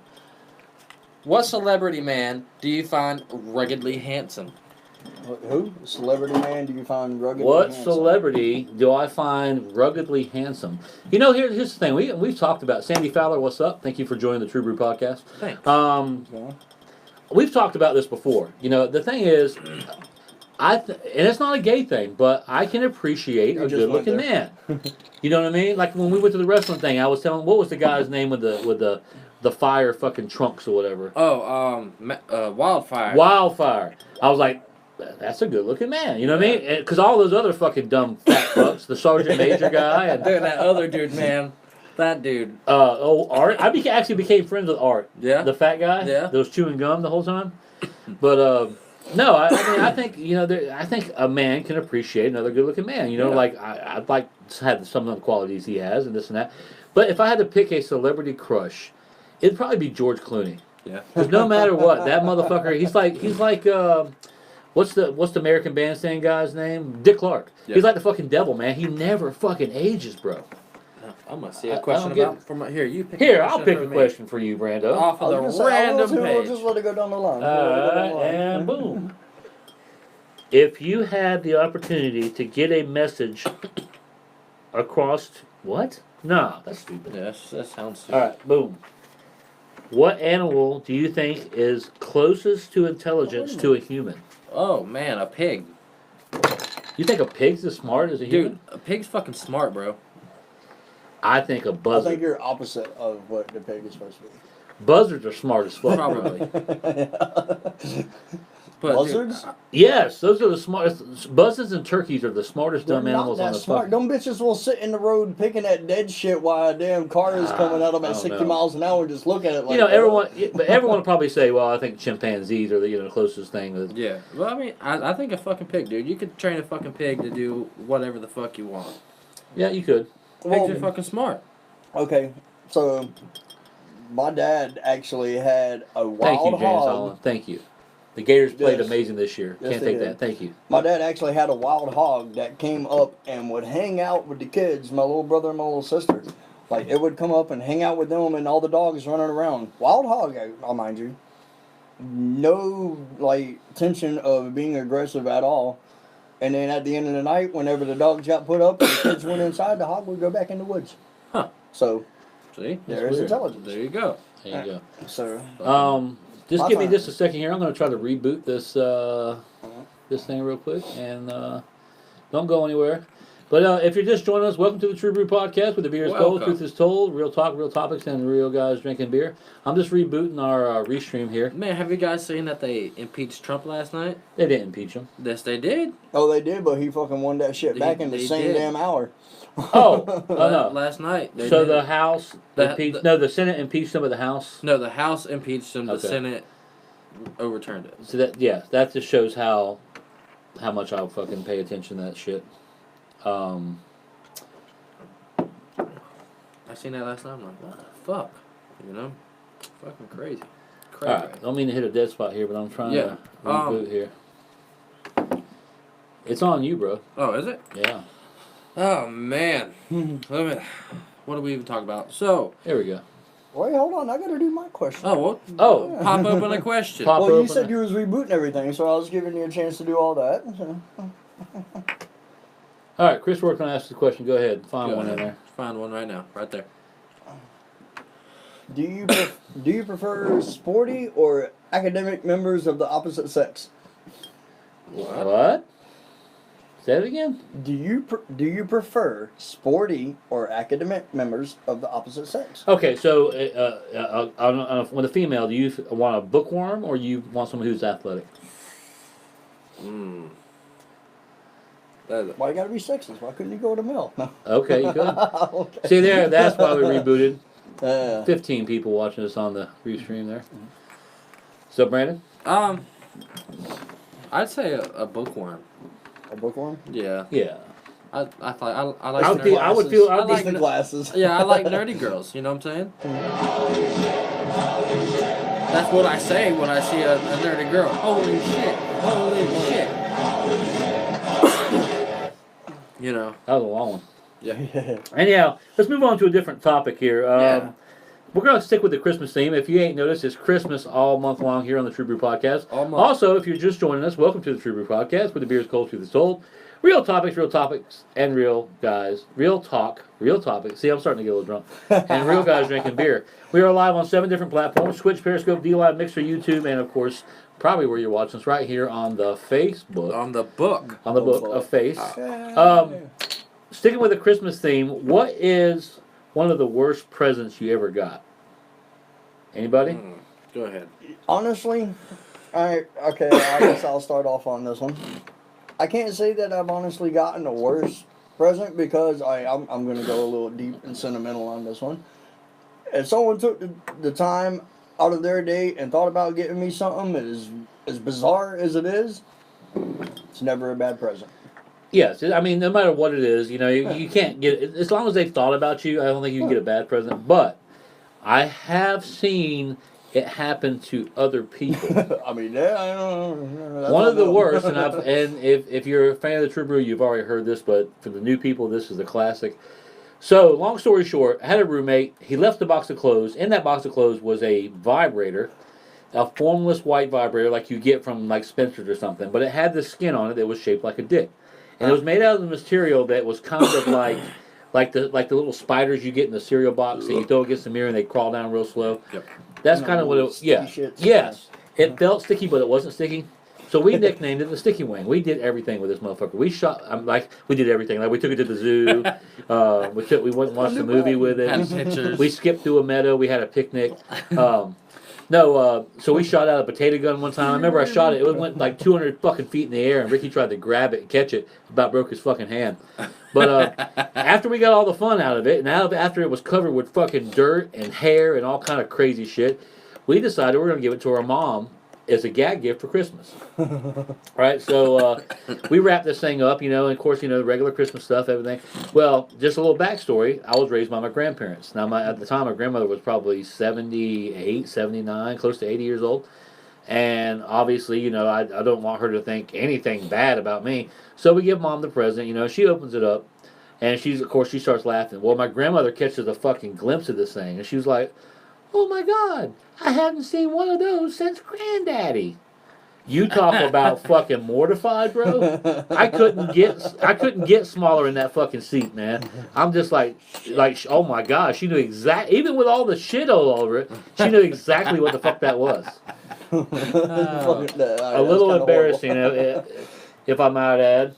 what celebrity man do you find ruggedly handsome? Who? Celebrity man? Do you find rugged? What handsome? celebrity do I find ruggedly handsome? You know, here's the thing. We've talked about Sandy Fowler. What's up? Thank you for joining the True Brew Podcast. Thanks. Okay. we've talked about this before. You know, the thing is, and it's not a gay thing, but I can appreciate a good-looking man. You know what I mean? Like when we went to the wrestling thing, I was telling, what was the guy's name with the fire fucking trunks or whatever? Oh, Wildfire. Wildfire. I was like, that's a good-looking man. You know what I mean? Because all those other fucking dumb fat fucks, the sergeant major guy, and Dude, that other dude, man. That dude. Art. I actually became friends with Art. Yeah. The fat guy. Yeah. That was chewing gum the whole time. But no, I mean, I think I think a man can appreciate another good-looking man. You know, like I'd like to have some of the qualities he has and this and that. But if I had to pick a celebrity crush, it'd probably be George Clooney. Yeah. Because no matter what, that motherfucker, he's like what's the American Bandstand guy's name? Dick Clark. Yeah. He's like the fucking devil, man. He never fucking ages, bro. I'm gonna see a question from here. You pick. I'll pick a question for you, Brando. Off of the random page. We'll just let it go down the line. And boom. If you had the opportunity to get a message across... What? No, that's stupid. Yeah, that sounds stupid. All right, boom. What animal do you think is closest to intelligence to a human? Oh, man, a pig. You think a pig's as smart as a human? Dude, a pig's fucking smart, bro. I think a I buzzard. think you're opposite of what the pig is supposed to be. Buzzards are smart as fuck. Probably. But, Buzzards? dude, Yes, those are the smartest. Buzzards and turkeys are the smartest dumb They're animals not on that the smart. fucking... Them bitches will sit in the road picking that dead shit while a damn car is coming at them I at don't 60 know. miles an hour and just look at it like You know, that. but everyone will probably say, well, I think chimpanzees are the closest thing. That, yeah. Well, I mean, I think a fucking pig, dude. You could train a fucking pig to do whatever the fuck you want. yeah, you could. Pigs are fucking smart. Okay, so my dad actually had a wild Thank you, James hog. Holland. Thank you. The Gators played Yes. amazing this year. Yes, Can't they take did. that. Thank you. My dad actually had a wild hog that came up and would hang out with the kids, my little brother and my little sister. Like, it would come up and hang out with them and all the dogs running around. Wild hog, I'll mind you. No, like, tension of being aggressive at all. And then at the end of the night, whenever the dogs got put up and the kids went inside, the hog would go back in the woods. Huh. So, See? there's weird. intelligence. There you go. There you So, go. Just My give me turn. just a second here. I'm going to try to reboot this thing real quick, and don't go anywhere. But if you're just joining us, welcome to the True Brew Podcast, where the beer is cold, Welcome. truth is told, real talk, real topics, and real guys drinking beer. I'm just rebooting our restream here. Man, have you guys seen that they impeached Trump last night? They didn't impeach him. Yes, they did. oh, they did, but he fucking won that shit back in the They same did. damn hour. Oh no. Last night. They So did. the House impeached. No, the Senate impeached him, but the House. No, the House impeached him. The Okay. Senate overturned it. So that just shows how much I fucking pay attention to that shit. I seen that last night. I'm like, what the fuck? You know, fucking crazy. Crazy. All right, don't mean to hit a dead spot here, but I'm trying to reboot here. It's on you, bro. Oh, is it? Yeah. Oh man. What do we even talk about? So. There we go. Wait, hold on. I got to do my question. Oh, well, Oh, pop open a question. Pop Well, you open said it. you was rebooting everything, so I was giving you a chance to do all that. So. All right, Chris, we're going to ask the question. Go ahead. Find Go one in ahead. there. Find one right now, right there. Do you prefer sporty or academic members of the opposite sex? What? Say it again. Do you prefer sporty or academic members of the opposite sex? Okay, so with a female, do you want a bookworm or you want someone who's athletic? Why you gotta be sexist? Why couldn't you go with a male? No. Okay, you good. Okay. See there, that's why we rebooted. 15. 15 people watching us on the restream there. So, Brandon? I'd say a bookworm. A bookworm? Yeah. Yeah. I like I would nerdy- feel. I would feel. I I'd like be, the glasses. Yeah, I like nerdy girls. You know what I'm saying? That's what I say when I see a nerdy girl. Holy shit! Holy shit! You know. that was a long one. Yeah. Anyhow, let's move on to a different topic here. Yeah. We're going to stick with the Christmas theme. If you ain't noticed, it's Christmas all month long here on the True Brew Podcast. All month. Also, if you're just joining us, welcome to the True Brew Podcast, where the beer is cold, truth is told, Real topics, and real guys. Real talk, real topics. See, I'm starting to get a little drunk. And real guys drinking beer. We are live on 7 different platforms: Twitch, Periscope, D-Live, Mixer, YouTube, and of course, probably where you're watching us right here on the Facebook. On the book. On the book of Face. Sticking with the Christmas theme, what is one of the worst presents you ever got? Anybody? Go ahead. Honestly, I guess I'll start off on this one. I can't say that I've honestly gotten the worst present because I'm going to go a little deep and sentimental on this one. If someone took the time out of their day and thought about getting me something as bizarre as it is, it's never a bad present. Yes, I mean, no matter what it is, you can't get it. As long as they've thought about you, I don't think you can get a bad present. But I have seen it happen to other people. I mean, yeah, I don't know. One of the worst, and if you're a fan of the True Brew, you've already heard this, but for the new people, this is the classic. So, long story short, I had a roommate. He left a box of clothes. In that box of clothes was a vibrator, a formless white vibrator like you get from like Spencer's or something, but it had this skin on it that was shaped like a dick. And it was made out of the material that was kind of like the little spiders you get in the cereal box that you throw against the mirror and they crawl down real slow. Yep. That's kind of what it was. Yeah. Yes. It felt sticky, but it wasn't sticky. So we nicknamed it the Sticky Wing. We did everything with this motherfucker. We did everything. Like we took it to the zoo. We went and watched a movie with it. Had pictures. We skipped through a meadow. We had a picnic. So we shot out a potato gun one time. I remember I shot it. It went like 200 fucking feet in the air, and Ricky tried to grab it and catch it. About broke his fucking hand. But after we got all the fun out of it, and after it was covered with fucking dirt and hair and all kind of crazy shit, we decided we're going to give it to our mom as a gag gift for Christmas. Right? So we wrapped this thing up, and of course, the regular Christmas stuff, everything. Well, just a little backstory. I was raised by my grandparents. Now, at the time, my grandmother was probably 78, 79, close to 80 years old. And obviously, I don't want her to think anything bad about me. So we give Mom the present. She opens it up, and she starts laughing. Well, my grandmother catches a fucking glimpse of this thing, and she was like, "Oh my God, I haven't seen one of those since Granddaddy." You talk about fucking mortified, bro. I couldn't get smaller in that fucking seat, man. I'm just like, oh my God, she knew even with all the shit all over it, she knew exactly what the fuck that was. A little embarrassing, if I might add.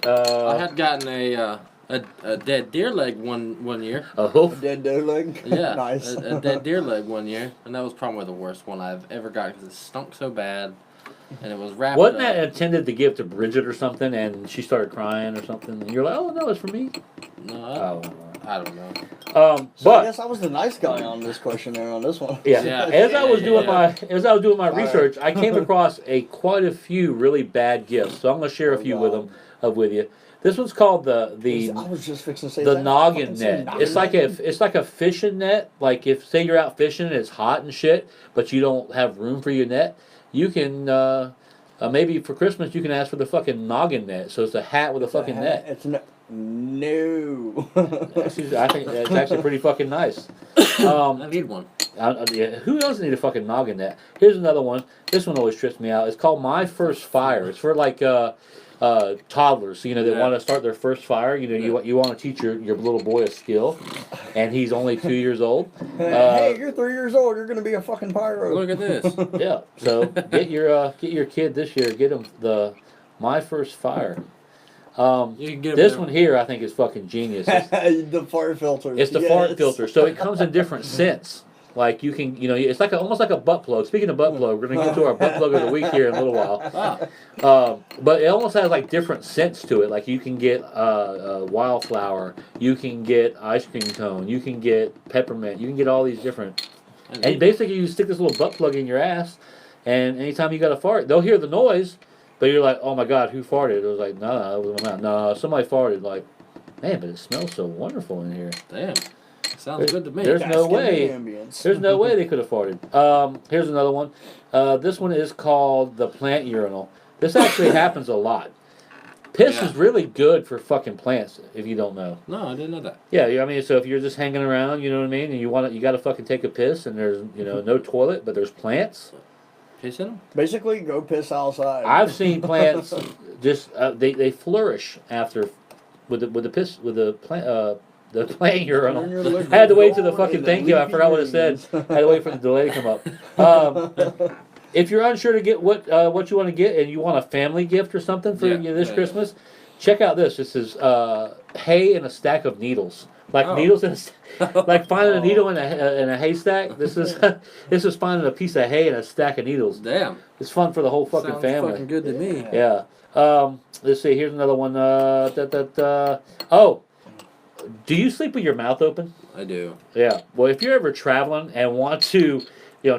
I had gotten a dead deer leg one year. Oh, A dead deer leg? Yeah, Nice. a dead deer leg one year, and that was probably the worst one I've ever got because it stunk so bad, and it was wrapped wasn't up. that intended to give to Bridget or something, and she started crying or something, and you're like, "Oh no, it's for me." No, I don't know. So I But guess I was the nice guy on this questionnaire on this one. yeah, Yeah. as I was doing Yeah. my research, I came across quite a few really bad gifts. So I'm gonna share a few with you. This one's called I was just fixing to say the that. noggin Fucking say net. noggin It's like a fishing net. Like if say you're out fishing and it's hot and shit, but you don't have room for your net, you can maybe for Christmas you can ask for the fucking noggin net. So it's a hat with a fucking net. It's no. I think it's actually pretty fucking nice. I need one. Who doesn't need a fucking noggin net? Here's another one. This one always trips me out. It's called My First Fire. It's for like toddlers, that want to start their first fire. You want to teach your little boy a skill, and he's only 2 years old. Hey, you're 3 years old. You're gonna be a fucking pyro. Look at this. Yeah. So get your kid this year. Get him the My First Fire. You can get This one here, I think, is fucking genius. The fart filter. It's the fart filter, so it comes in different scents. Like you can, it's like almost like a butt plug. Speaking of butt plug, we're gonna get to our butt plug of the week here in a little while. But it almost has like different scents to it. Like you can get wildflower, you can get ice cream cone, you can get peppermint, you can get all these different. And basically, you stick this little butt plug in your ass, and anytime you got to fart, they'll hear the noise, but you're like, oh my God, who farted? It was like, no, somebody farted. Like, man, but it smells so wonderful in here. Damn. Sounds good to me. There's no way. Ambience. There's no way they could have farted. Here's another one. This one is called the plant urinal. This actually happens a lot. Piss is really good for fucking plants, if you don't know. No, I didn't know that. Yeah, I mean, so if you're just hanging around, you know what I mean, and you got to fucking take a piss, and there's no toilet, but there's plants. Piss in them? Basically, go piss outside. I've seen plants just they flourish after with the plant urinal. I had to wait till the fucking thing came. I forgot what it said. I had to wait for the delay to come up. If you're unsure to get what you want to get and you want a family gift or something for this Christmas, check out this. This is hay and a stack of needles. Like needles in like finding a needle in a haystack. This is finding a piece of hay and a stack of needles. Damn. It's fun for the whole fucking Sounds family. fucking good to me. Yeah. Let's see. Here's another one. Oh, do you sleep with your mouth open? I do. Yeah. Well, if you're ever traveling and want to,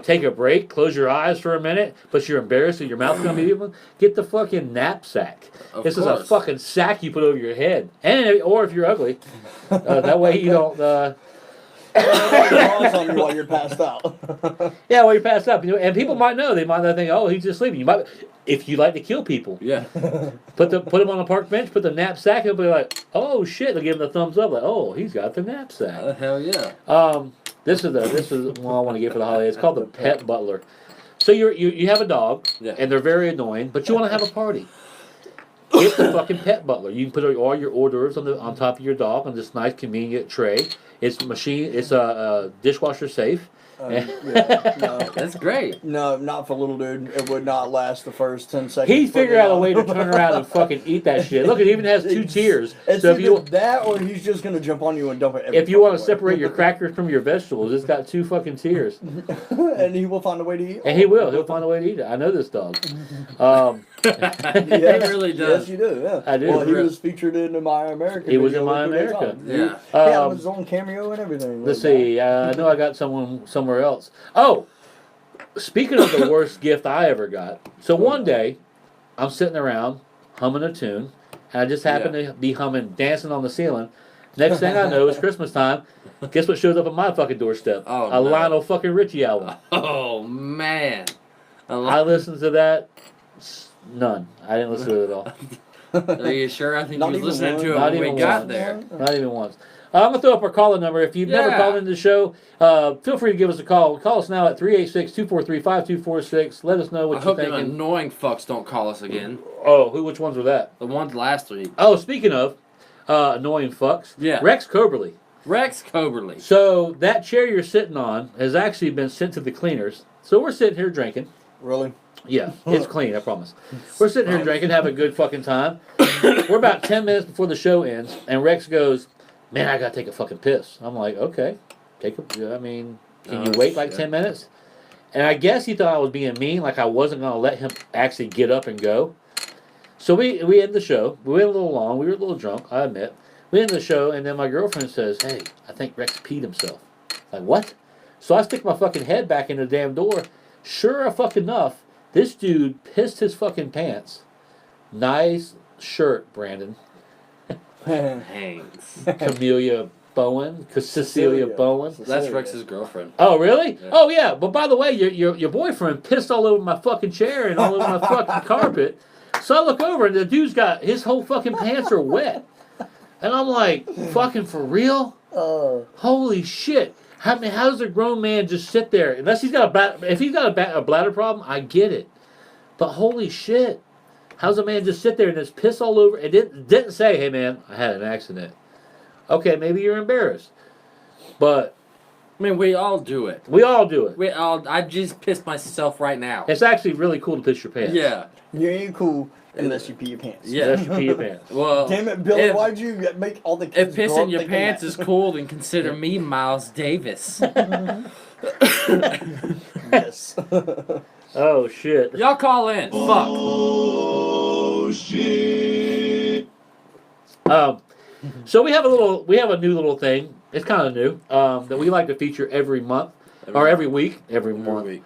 take a break, close your eyes for a minute, but you're embarrassed that your mouth's gonna be open, get the fucking knapsack. This is a fucking sack you put over your head, or if you're ugly, that way you don't. on you while you're passed out. Yeah, while you're passed out, and people might know. They might not think, oh, he's just sleeping. You might, if you like to kill people. Yeah. Put him on a park bench. Put the knapsack. He'll be like, oh shit. They'll give him the thumbs up. Like, oh, he's got the knapsack. Hell yeah. This is one I want to get for the holiday. It's called the pet butler. So you have a dog, and they're very annoying, but you want to have a party. Get the fucking pet butler. You can put all your hors d'oeuvres on top of your dog on this nice convenient tray. It's a dishwasher safe. No, That's great. No, not for little dude. It would not last the first 10 seconds. He figured out a way to turn around and fucking eat that shit. Look, it even has 2 tiers. It's So if you that, or he's just gonna jump on you and dump it. if you want to separate your crackers from your vegetables, it's got 2 fucking tiers. And he will find a way to eat. And he will. He'll find a way to eat it. I know this dog. It really does. Yes, you do. Yeah, I do. Well, he was featured in the My America. He was in video My with Renee America. Thompson. Yeah. He had his own cameo and everything. Let's see. I know I got someone somewhere else. Oh, speaking of the worst gift I ever got. So one day, I'm sitting around humming a tune, and I just happen to be humming "Dancing on the Ceiling." Next thing I know, it's Christmas time. Guess what shows up at my fucking doorstep? Oh, no. Lionel fucking Richie album. Oh man. I listened to that. None. I didn't listen to it at all. Are you sure? I think Not you was even listening to it Not when we even got once. there. Not even once. I'm going to throw up our call-in number. If you've never called into the show, feel free to give us a call. Call us now at 386-243-5246. Let us know what I you're hope them thinking. annoying fucks don't call us again. Oh, which ones were that? The ones last week. Oh, speaking of annoying fucks, Yeah. Rex Coberly. Rex Coberly. So that chair you're sitting on has actually been sent to the cleaners. So we're sitting here drinking. Really? Yeah, it's clean, I promise. We're sitting here drinking, having a good fucking time. We're about 10 minutes before the show ends, and Rex goes, man, I gotta take a fucking piss. I'm like, okay. Can you wait like 10 minutes? And I guess he thought I was being mean, like I wasn't gonna let him actually get up and go. So we ended the show. We went a little long. We were a little drunk, I admit. We ended the show, and then my girlfriend says, hey, I think Rex peed himself. Like, what? So I stick my fucking head back in the damn door. Sure fucking enough, this dude pissed his fucking pants. Nice shirt, Brandon. Thanks. Cecilia Bowen. That's Rex's girlfriend. Oh, really? Yeah. Oh, yeah. But by the way, your boyfriend pissed all over my fucking chair and all over my fucking carpet. So I look over and the dude's got his whole fucking pants are wet. And I'm like, fucking for real? Holy shit. How does a grown man just sit there? Unless he's got if he's got a bladder problem, I get it. But holy shit. How's a man just sit there and just piss all over? It didn't say, hey man, I had an accident. Okay, maybe you're embarrassed. But I mean, we all do it. we all do it. I just pissed myself right now. It's actually really cool to piss your pants. Yeah. You ain't cool unless you pee your pants. Yeah. Unless you pee your pants. Well, Damn it, Billy, if- why'd you make all the kids If grow up pissing your thinking pants that? is cool, then consider me Miles Davis. Yes. Oh shit. Y'all call in. Fuck. So we have a new little thing. It's kind of new that we like to feature every month or every week, every week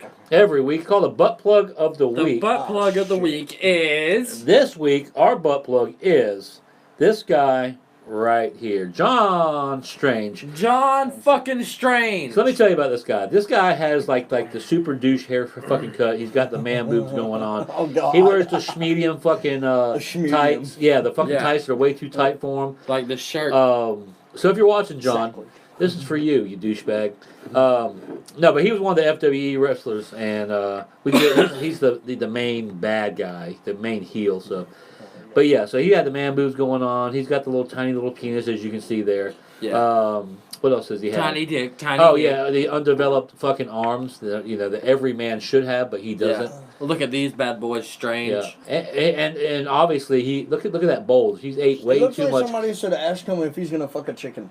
called the butt plug of the The week. butt plug of the week is... This week, our butt plug is this guy right here, John Strange. John fucking Strange. So let me tell you about this guy. This guy has like the super douche hair fucking cut. He's got the man boobs going on. Oh, God. He wears the schmedium fucking schmedium. tights. Yeah, the fucking Yeah. tights are way too tight for him. Like the shirt. So if you're watching, John, Exactly. This is for you, you douchebag. No, but he was one of the FWE wrestlers, and he's the main bad guy, the main heel. So, but yeah, so he had the man boobs going on. He's got the little tiny little penis, as you can see there. Yeah. What else does he have? Tiny dick, tiny Oh dick. yeah, the undeveloped fucking arms that that every man should have, but he doesn't. Yeah. Well, look at these bad boys, strange. Yeah, and obviously he look at that bulge. He's ate way It looks too like much. somebody should have asked him if he's gonna fuck a chicken.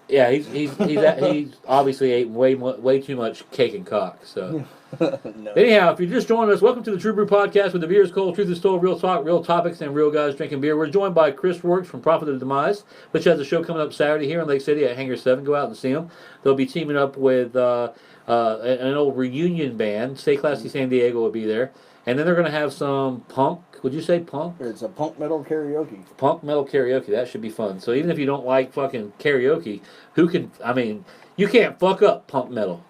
Yeah, he's obviously ate way too much cake and cock. So No. anyhow, if you're just joining us, welcome to the True Brew Podcast where the beer is cold, truth is told, real talk, real topics, and real guys drinking beer. We're joined by Chris Works from Profit of Demise, which has a show coming up Saturday here in Lake City at Hangar 7. Go out and see them. They'll be teaming up with an old reunion band. Stay Classy San Diego will be there. And then they're going to have some punk. Would you say punk? It's a punk metal karaoke. Punk metal karaoke. That should be fun. So even if you don't like fucking karaoke, you can't fuck up punk metal.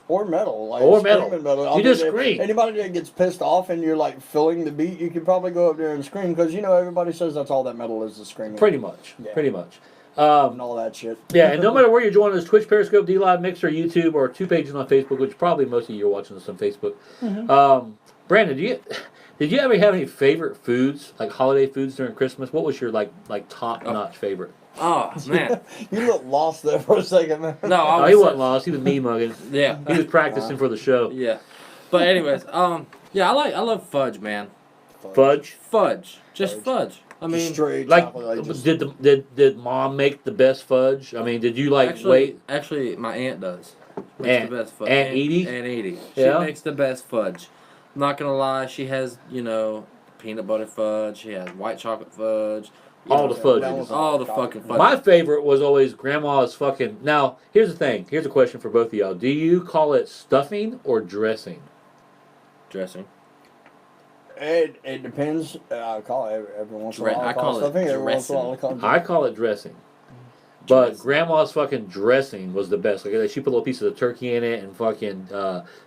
Or metal. Like Or metal. screaming metal. You just scream. Anybody that gets pissed off and you're like filling the beat, you can probably go up there and scream because everybody says that's all that metal is screaming. Pretty much. Yeah. Pretty much. And all that shit. Yeah, and no matter where you're joining us, Twitch, Periscope, D-Live, Mixer, YouTube, or 2 pages on Facebook, which probably most of you are watching this on Facebook. Mm-hmm. Brandon, did you ever have any favorite foods, like holiday foods during Christmas? What was your like top-notch favorite? Oh, man. You look lost there for a second, man. No, I Oh, was he wasn't lost. He was me mugging. Yeah. He was practicing for the show. Yeah. But anyways, yeah, I love fudge, man. Fudge? Fudge. Just fudge. I mean, straight Like, chocolate. Just, did Mom make the best fudge? I mean, did you wait? Actually, my aunt does. Makes Aunt- the best fudge. Aunt Edie? Aunt Edie. She Yeah? makes the best fudge. I'm not gonna lie, she has, peanut butter fudge, she has white chocolate fudge. All the fudge. that was All the fucking fudge. My favorite was always Grandma's fucking... Now, here's the thing. Here's a question for both of y'all. Do you call it stuffing or dressing? Dressing. it depends. I call it every once in a while. I call it stuffing. Every once in a while, I call it I call it dressing. But Dressing. Grandma's fucking dressing was the best. Like she put little pieces of turkey in it and fucking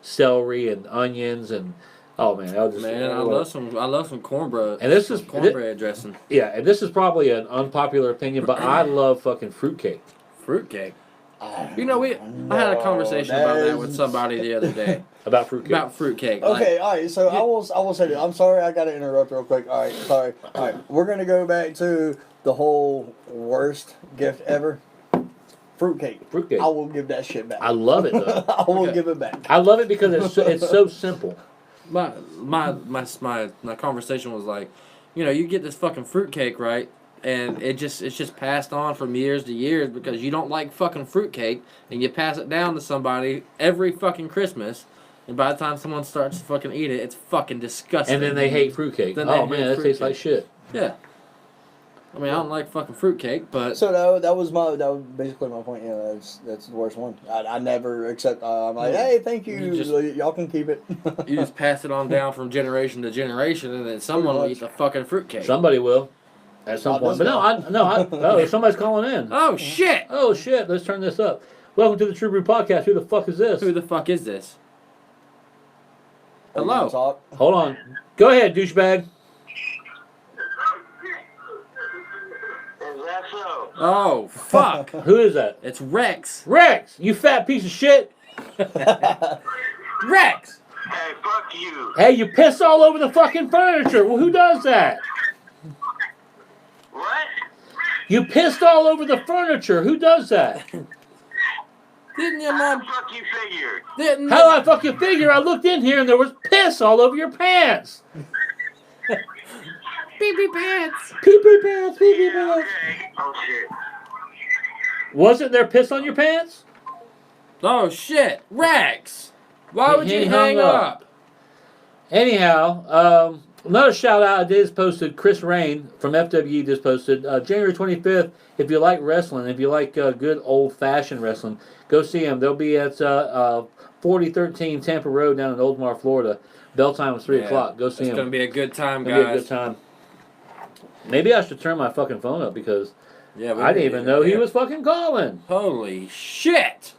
celery and onions and oh man, I love some cornbread. And this is cornbread dressing. Yeah, and this is probably an unpopular opinion, but I love fucking fruitcake. Fruitcake. I had a conversation about that with somebody the other day. About fruitcake. About fruitcake. Okay, all right. So I will say this. I'm sorry, I got to interrupt real quick. All right, sorry. All right, we're gonna go back to the whole worst gift ever. Fruitcake. Fruitcake. I will give that shit back. I love it though. I will Okay. give it back. I love it because it's so simple. My conversation was like, you get this fucking fruitcake, right? And it's just passed on from years to years because you don't like fucking fruitcake and you pass it down to somebody every fucking Christmas, and by the time someone starts to fucking eat it, it's fucking disgusting. And then they hate fruitcake. Then Oh they man, hate that tastes like fruitcake. shit. Yeah. I mean, I don't like fucking fruitcake, but So that was basically my point. That's the worst one. I never accept. I'm like, hey, thank you. Y'all can keep it. you just pass it on down from generation to generation, and then someone will much. eat the fucking fruitcake. Somebody will at some Not point. this But guy. oh, somebody's calling in. Oh shit! Oh shit, let's turn this up. Welcome to the True Brew Podcast. Who the fuck is this? Who the fuck is this? Are you Hello. gonna talk? Hold on. Go ahead, douchebag. Is that so? Oh fuck! Who is that? It's Rex. Rex, you fat piece of shit. Rex. Hey, fuck you. Hey, you piss all over the fucking furniture. Well, who does that? What? You pissed all over the furniture. Who does that? Didn't your How mom? the fuck you figured? Didn't How do I fucking figure? I looked in here and there was piss all over your pants. pee pants? Pee pee pants, pee pee Yeah, pants. okay. Oh shit. Wasn't there piss on your pants? Oh shit, Rex! Why would He you hung hang up. up? Anyhow, another shout out I did posted. Chris Rain from FWE just posted January 25th. If you like wrestling, if you like good old fashioned wrestling, go see him. They'll be at 4013 Tampa Road down in Oldmar, Florida. Bell time was 3 o'clock. Go see It's him. gonna be a good time, It'll be a guys. good time. Maybe I should turn my fucking phone up because Yeah, I didn't even know he was fucking calling. Holy shit!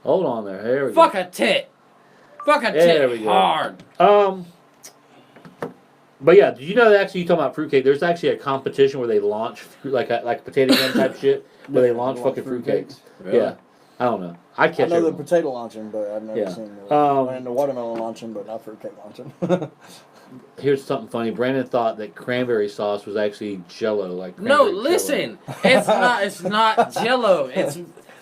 Hold on there. There we Fuck a tit. Fuck a There we tit go. hard. go. But yeah, did you know that actually you talking about fruitcake? There's actually a competition where they launch like a potato gun type shit where they launch fucking fruitcakes. Really? Yeah, I don't know. I'd I catch know the everyone. potato launching, but I've never Yeah. seen the watermelon launching, but not fruitcake launching. Here's something funny. Brandon thought that cranberry sauce was actually Jello. Like No, cranberry listen. It's not. It's not Jello.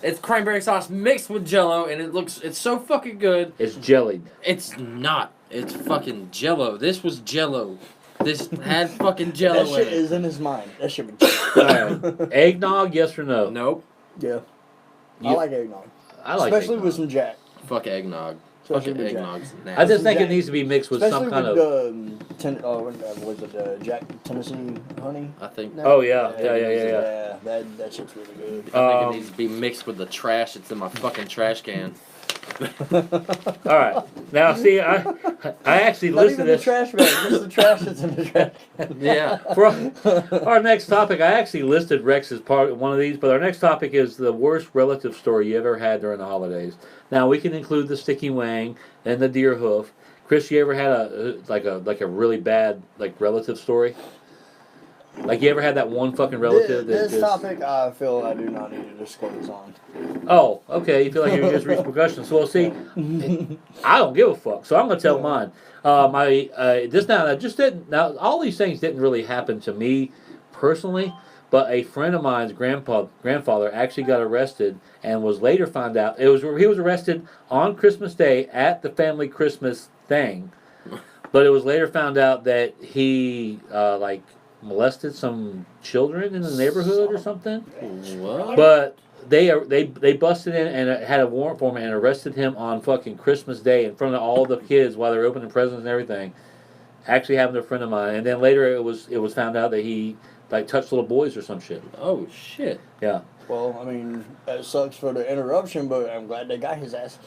It's cranberry sauce mixed with Jello, and it's so fucking good. It's jellied. It's not. It's fucking Jello. This was Jello. This had fucking Jello That in shit it. is in his mind. That should be. All right. Eggnog, yes or no? Nope. Yeah. I You- like eggnog. I like Especially eggnog. with some Jack. Fuck eggnog. Especially Fucking with Jack. eggnog's I nasty. just think it Jack. needs to be mixed with Especially some kind with of. was it Jack Tennessee honey? I think. No? Oh, yeah. Yeah. Yeah, that shit's really good. I think it needs to be mixed with the trash that's in my fucking trash can. All right. Now, see, I actually Not listed even the this. trash bag, just the trash that's in the trash. Yeah. For our next topic, I actually listed Rex as part of one of these, but our next topic is the worst relative story you ever had during the holidays. Now, we can include the sticky wang and the deer hoof. Chris, you ever had a really bad relative story? Like you ever had that one fucking relative that This just... topic, I feel I do not need to disclose on. Oh, okay. You feel like you're just repercussions. So, well, see, I don't give a fuck. So I'm gonna tell mine. Now all these things didn't really happen to me personally, but a friend of mine's grandfather actually got arrested and was later found out he was arrested on Christmas Day at the family Christmas thing, but it was later found out that he molested some children in the neighborhood or something. What? But they busted in and had a warrant for him and arrested him on fucking Christmas Day in front of all the kids while they're opening presents and everything. Actually happened to a friend of mine, and then later it was found out that he touched little boys or some shit. Oh shit. Yeah. Well, I mean, that sucks for the interruption, but I'm glad they got his ass.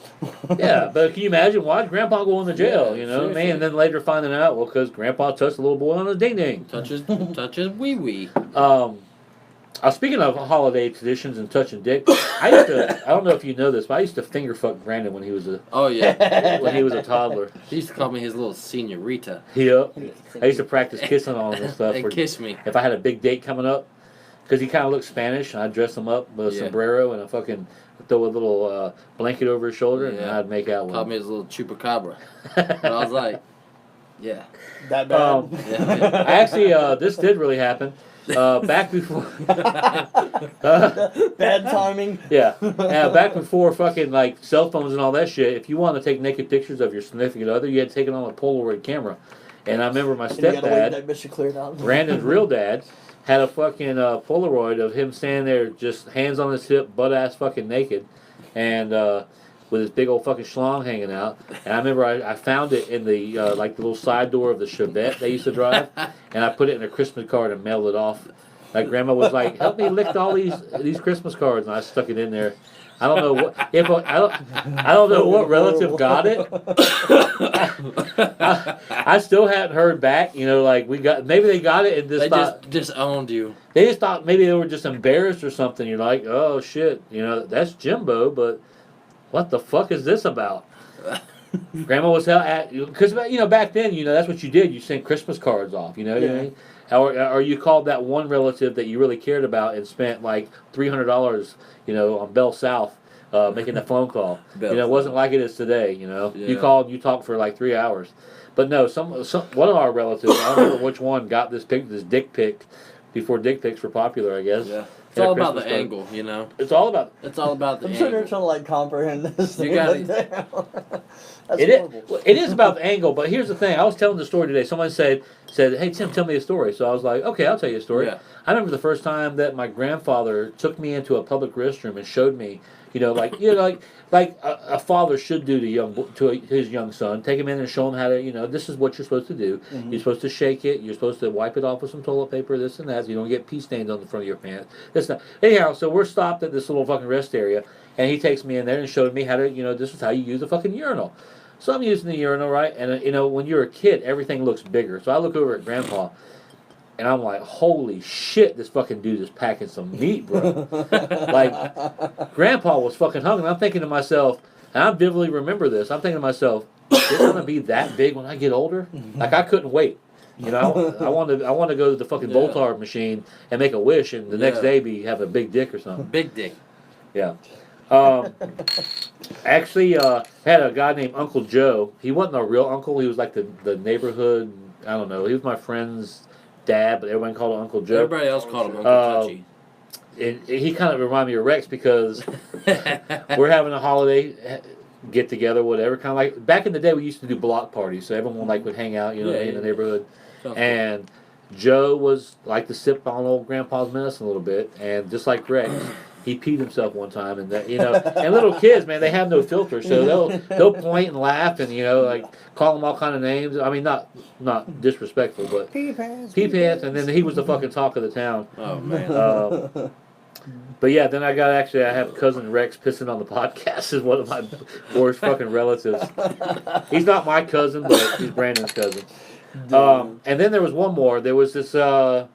Yeah, but can you imagine why'd Grandpa go into jail? Yeah, You know what I mean? seriously. And then later finding out, well, because Grandpa touched a little boy on a ding ding. Touches wee wee. Speaking of holiday traditions and touching dick, I don't know if you know this, but I used to finger fuck Brandon when he was a Oh yeah. toddler. He used to call me his little señorita. Yeah. I used to practice kissing on him and stuff. And kiss me. If I had a big date coming up, because he kind of looked Spanish, and I'd dress him up with a Yeah. sombrero and a fucking throw a little blanket over his shoulder, and Yeah. I'd make out with Called him. me his little chupacabra. But I was like, yeah. That bad. Yeah. Actually, this did really happen. Back before, Bad timing. yeah, back before fucking cell phones and all that shit. If you wanted to take naked pictures of your significant other, you had to take it on a Polaroid camera. And I remember my And you gotta wait stepdad, that bitch to clear it out. Brandon's real dad, had a fucking Polaroid of him standing there, just hands on his hip, butt ass fucking naked, and with his big old fucking schlong hanging out. And I remember I found it in the the little side door of the Chevette they used to drive, and I put it in a Christmas card and mailed it off. Like Grandma was like, "Help me lick all these Christmas cards," and I stuck it in there. I don't know what I don't know what relative got it. I still haven't heard back. You know, maybe they got it and just They thought just disowned you. they just thought maybe they were just embarrassed or something. You're like, oh shit, that's Jimbo, but what the fuck is this about? Grandma was because back then that's what you did. You sent Christmas cards off. You know what I Yeah. mean? Or you called that one relative that you really cared about and spent $300, on Bell South, making that phone call. It wasn't like it is today. You Yeah. called, you talked for 3 hours. But no, some one of our relatives, I don't remember which one, got this dick pic before dick pics were popular, I guess. Yeah. It's Yeah, all about Christmas the card. angle, you know. It's all about. It's all about the I'm sitting there angle. trying to comprehend this. You thing. gotta- That's It is, horrible. it is about the angle, but here's the thing. I was telling the story today. Someone said, "Hey Tim, tell me a story." So I was like, "Okay, I'll tell you a story." Yeah. I remember the first time that my grandfather took me into a public restroom and showed me, like a father should do to his young son. Take him in and show him how to, this is what you're supposed to do. Mhm. You're supposed to shake it. You're supposed to wipe it off with some toilet paper. This and that. So you don't get pee stains on the front of your pants. This and that. Anyhow, so we're stopped at this little fucking rest area, and he takes me in there and showed me how to, this is how you use a fucking urinal. So I'm using the urinal, right? And when you're a kid, everything looks bigger. So I look over at Grandpa, and I'm like, holy shit, this fucking dude is packing some meat, bro. Grandpa was fucking hungry. I'm thinking to myself, and I vividly remember this, I'm thinking to myself, it's going to be that big when I get older? I couldn't wait. You know, I want to go to the fucking Voltar machine and make a wish, and the next day have a big dick or something. Big dick. Yeah. Actually, had a guy named Uncle Joe. He wasn't a real uncle. He was like the neighborhood. I don't know. He was my friend's dad, but everyone called him Uncle Joe. Everybody else called him Uncle Touchy. He kind of reminded me of Rex because we're having a holiday get together, whatever. Kind of like back in the day, we used to do block parties, so everyone would hang out, in the neighborhood. And Joe was like to sip on old Grandpa's medicine a little bit, and just like Rex, he peed himself one time, and and little kids, man, they have no filter, so they'll point and laugh, and like call him all kind of names. I mean, not disrespectful, but pee pants, and then he was the fucking talk of the town. Oh man. But yeah, then I have cousin Rex pissing on the podcast is one of my worst fucking relatives. He's not my cousin, but he's Brandon's cousin. And then there was one more. There was this, there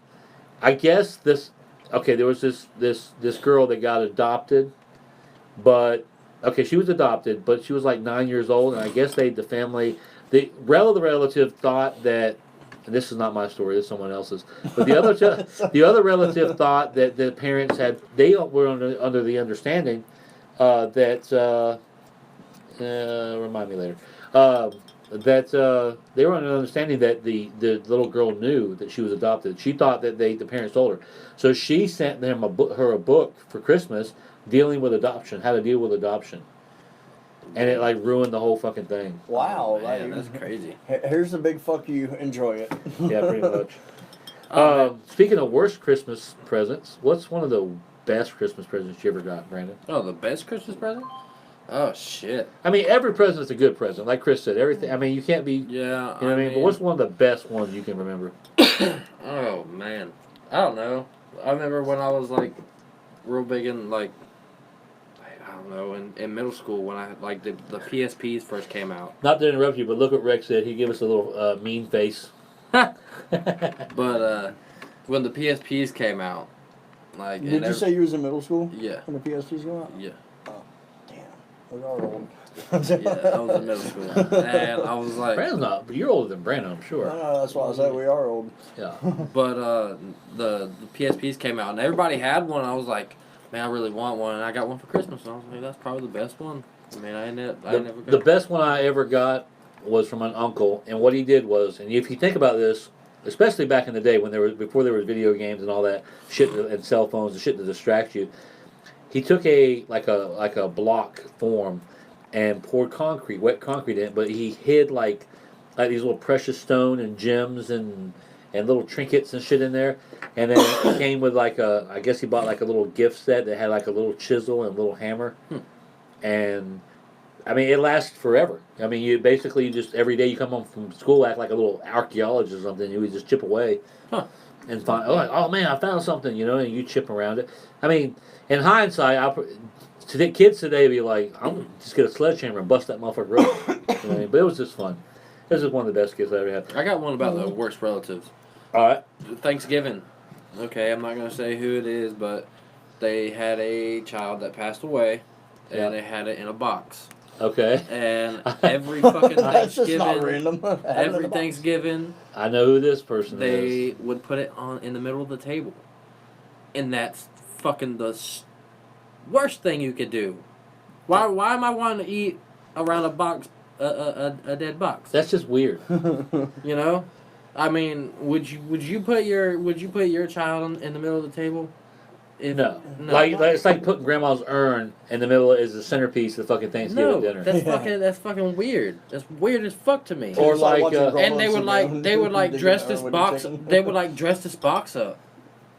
was this girl that got adopted, but she was adopted, but she was like 9 years old, and I guess the relative thought that. And this is not my story; it's someone else's. But the other relative thought that the parents they were under the understanding that remind me later that they were under the understanding that the little girl knew that she was adopted. She thought that the parents told her, so she sent them a book for Christmas dealing with adoption, how to deal with adoption. And it ruined the whole fucking thing. Wow, man, that's crazy. Here's a big fuck you. Enjoy it. Yeah, pretty much. Speaking of worst Christmas presents, what's one of the best Christmas presents you ever got, Brandon? Oh, the best Christmas present? Oh shit. I mean, every present is a good present. Like Chris said, everything. I mean, you can't be. Yeah. You know what I mean? But what's one of the best ones you can remember? Oh man, I don't know. I remember when I was real big in I don't know, in middle school when the PSPs first came out. Not to interrupt you, but look what Rex said. He gave us a little mean face. But when the PSPs came out, Did you say you was in middle school? Yeah. When the PSPs came out? Yeah. Oh, damn. We are old. Yeah, I was in middle school, and I was like, Brandon's not, but you're older than Brandon, I'm sure. No, that's why I said we are old. Yeah. But the PSPs came out, and everybody had one. I was like, man, I really want one, and I got one for Christmas. And I was like, that's probably the best one. I mean, I never got the best one I ever got was from an uncle, and what he did was, and if you think about this, especially back in the day when before there was video games and all that shit and cell phones and shit to distract you, he took a block form and poured wet concrete in it, but he hid like these little precious stone and gems and little trinkets and shit in there. And then it came with I guess he bought a little gift set that had a little chisel and a little hammer. And I mean, it lasts forever. I mean, you just every day you come home from school, act like a little archaeologist or something. You would just chip away and find, oh man, I found something, and you chip around it. I mean, in hindsight, kids today be like, I'm gonna just get a sledgehammer and bust that motherfucker up. But it was just fun. It was just one of the best gifts I ever had. I got one about the worst relatives. All right. Thanksgiving. Okay, I'm not going to say who it is, but they had a child that passed away, and they had it in a box. Okay. And every fucking That's just Thanksgiving, not random. every Thanksgiving, I know who this person is. they would put it in the middle of the table. And that's fucking the worst thing you could do. Why am I wanting to eat around a box, a dead box? That's just weird. You know? I mean, would you put your child in the middle of the table? No. It's like putting grandma's urn in the middle is the centerpiece of the fucking Thanksgiving dinner. That's fucking weird. That's weird as fuck to me. Or and they would dress this box. They would dress this box up.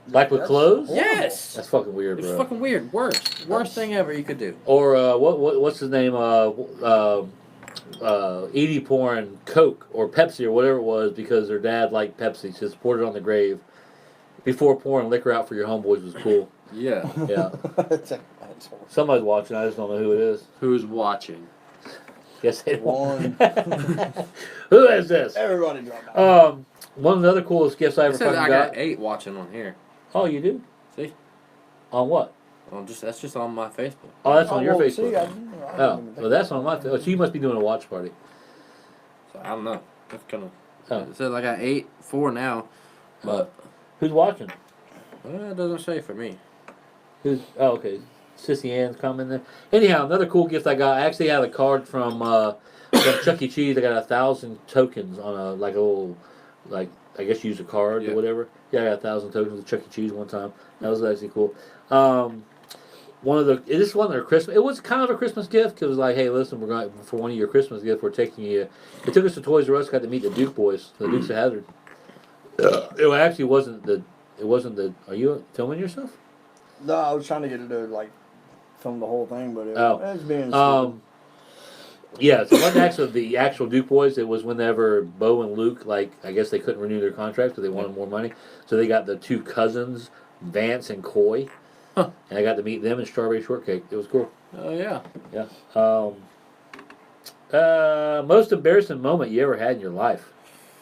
Like with clothes? Yes. That's fucking weird, bro. It's fucking weird. Worst thing ever you could do. Or what's his name? Edie pouring Coke or Pepsi or whatever it was because their dad liked Pepsi. Just poured it on the grave. Before pouring liquor out for your homeboys was cool. Yeah. Yeah. Somebody's watching. I just don't know who it is. Who's watching? Yes, they One. Who is this? Everybody drop out. One of the other coolest gifts I ever fucking I got. got 8 watching on here. Oh, you do? See? On what? That's just on my Facebook. Oh, that's on your well, Facebook. see, Well, that's on my Facebook. So you must be doing a watch party. So I don't know. That's kind of. Oh. It says I got 4 now, but Who's watching? it doesn't say for me. Okay. Sissy Ann's coming there. Anyhow, another cool gift I got. I actually have a card from Chuck E. Cheese. I got 1,000 tokens on a little, I guess use a card or whatever. Yeah, I got 1,000 tokens of Chuck E. Cheese one time. That was actually cool. This wasn't a Christmas. It was kind of a Christmas gift because it was like, hey, listen, we're going for one of your Christmas gifts. We're taking you. They took us to Toys R Us. Got to meet the Duke boys, the Dukes of Hazzard. It actually wasn't the. It wasn't the. Are you filming yourself? No, I was trying to get it to film the whole thing, but it was being stupid. Yeah, so it wasn't actually the actual Duke boys. It was whenever Bo and Luke, I guess they couldn't renew their contract because they wanted more money. So they got the 2 cousins, Vance and Coy. Huh. And I got to meet them in Strawberry Shortcake. It was cool. Oh, yeah. Yeah. Most embarrassing moment you ever had in your life?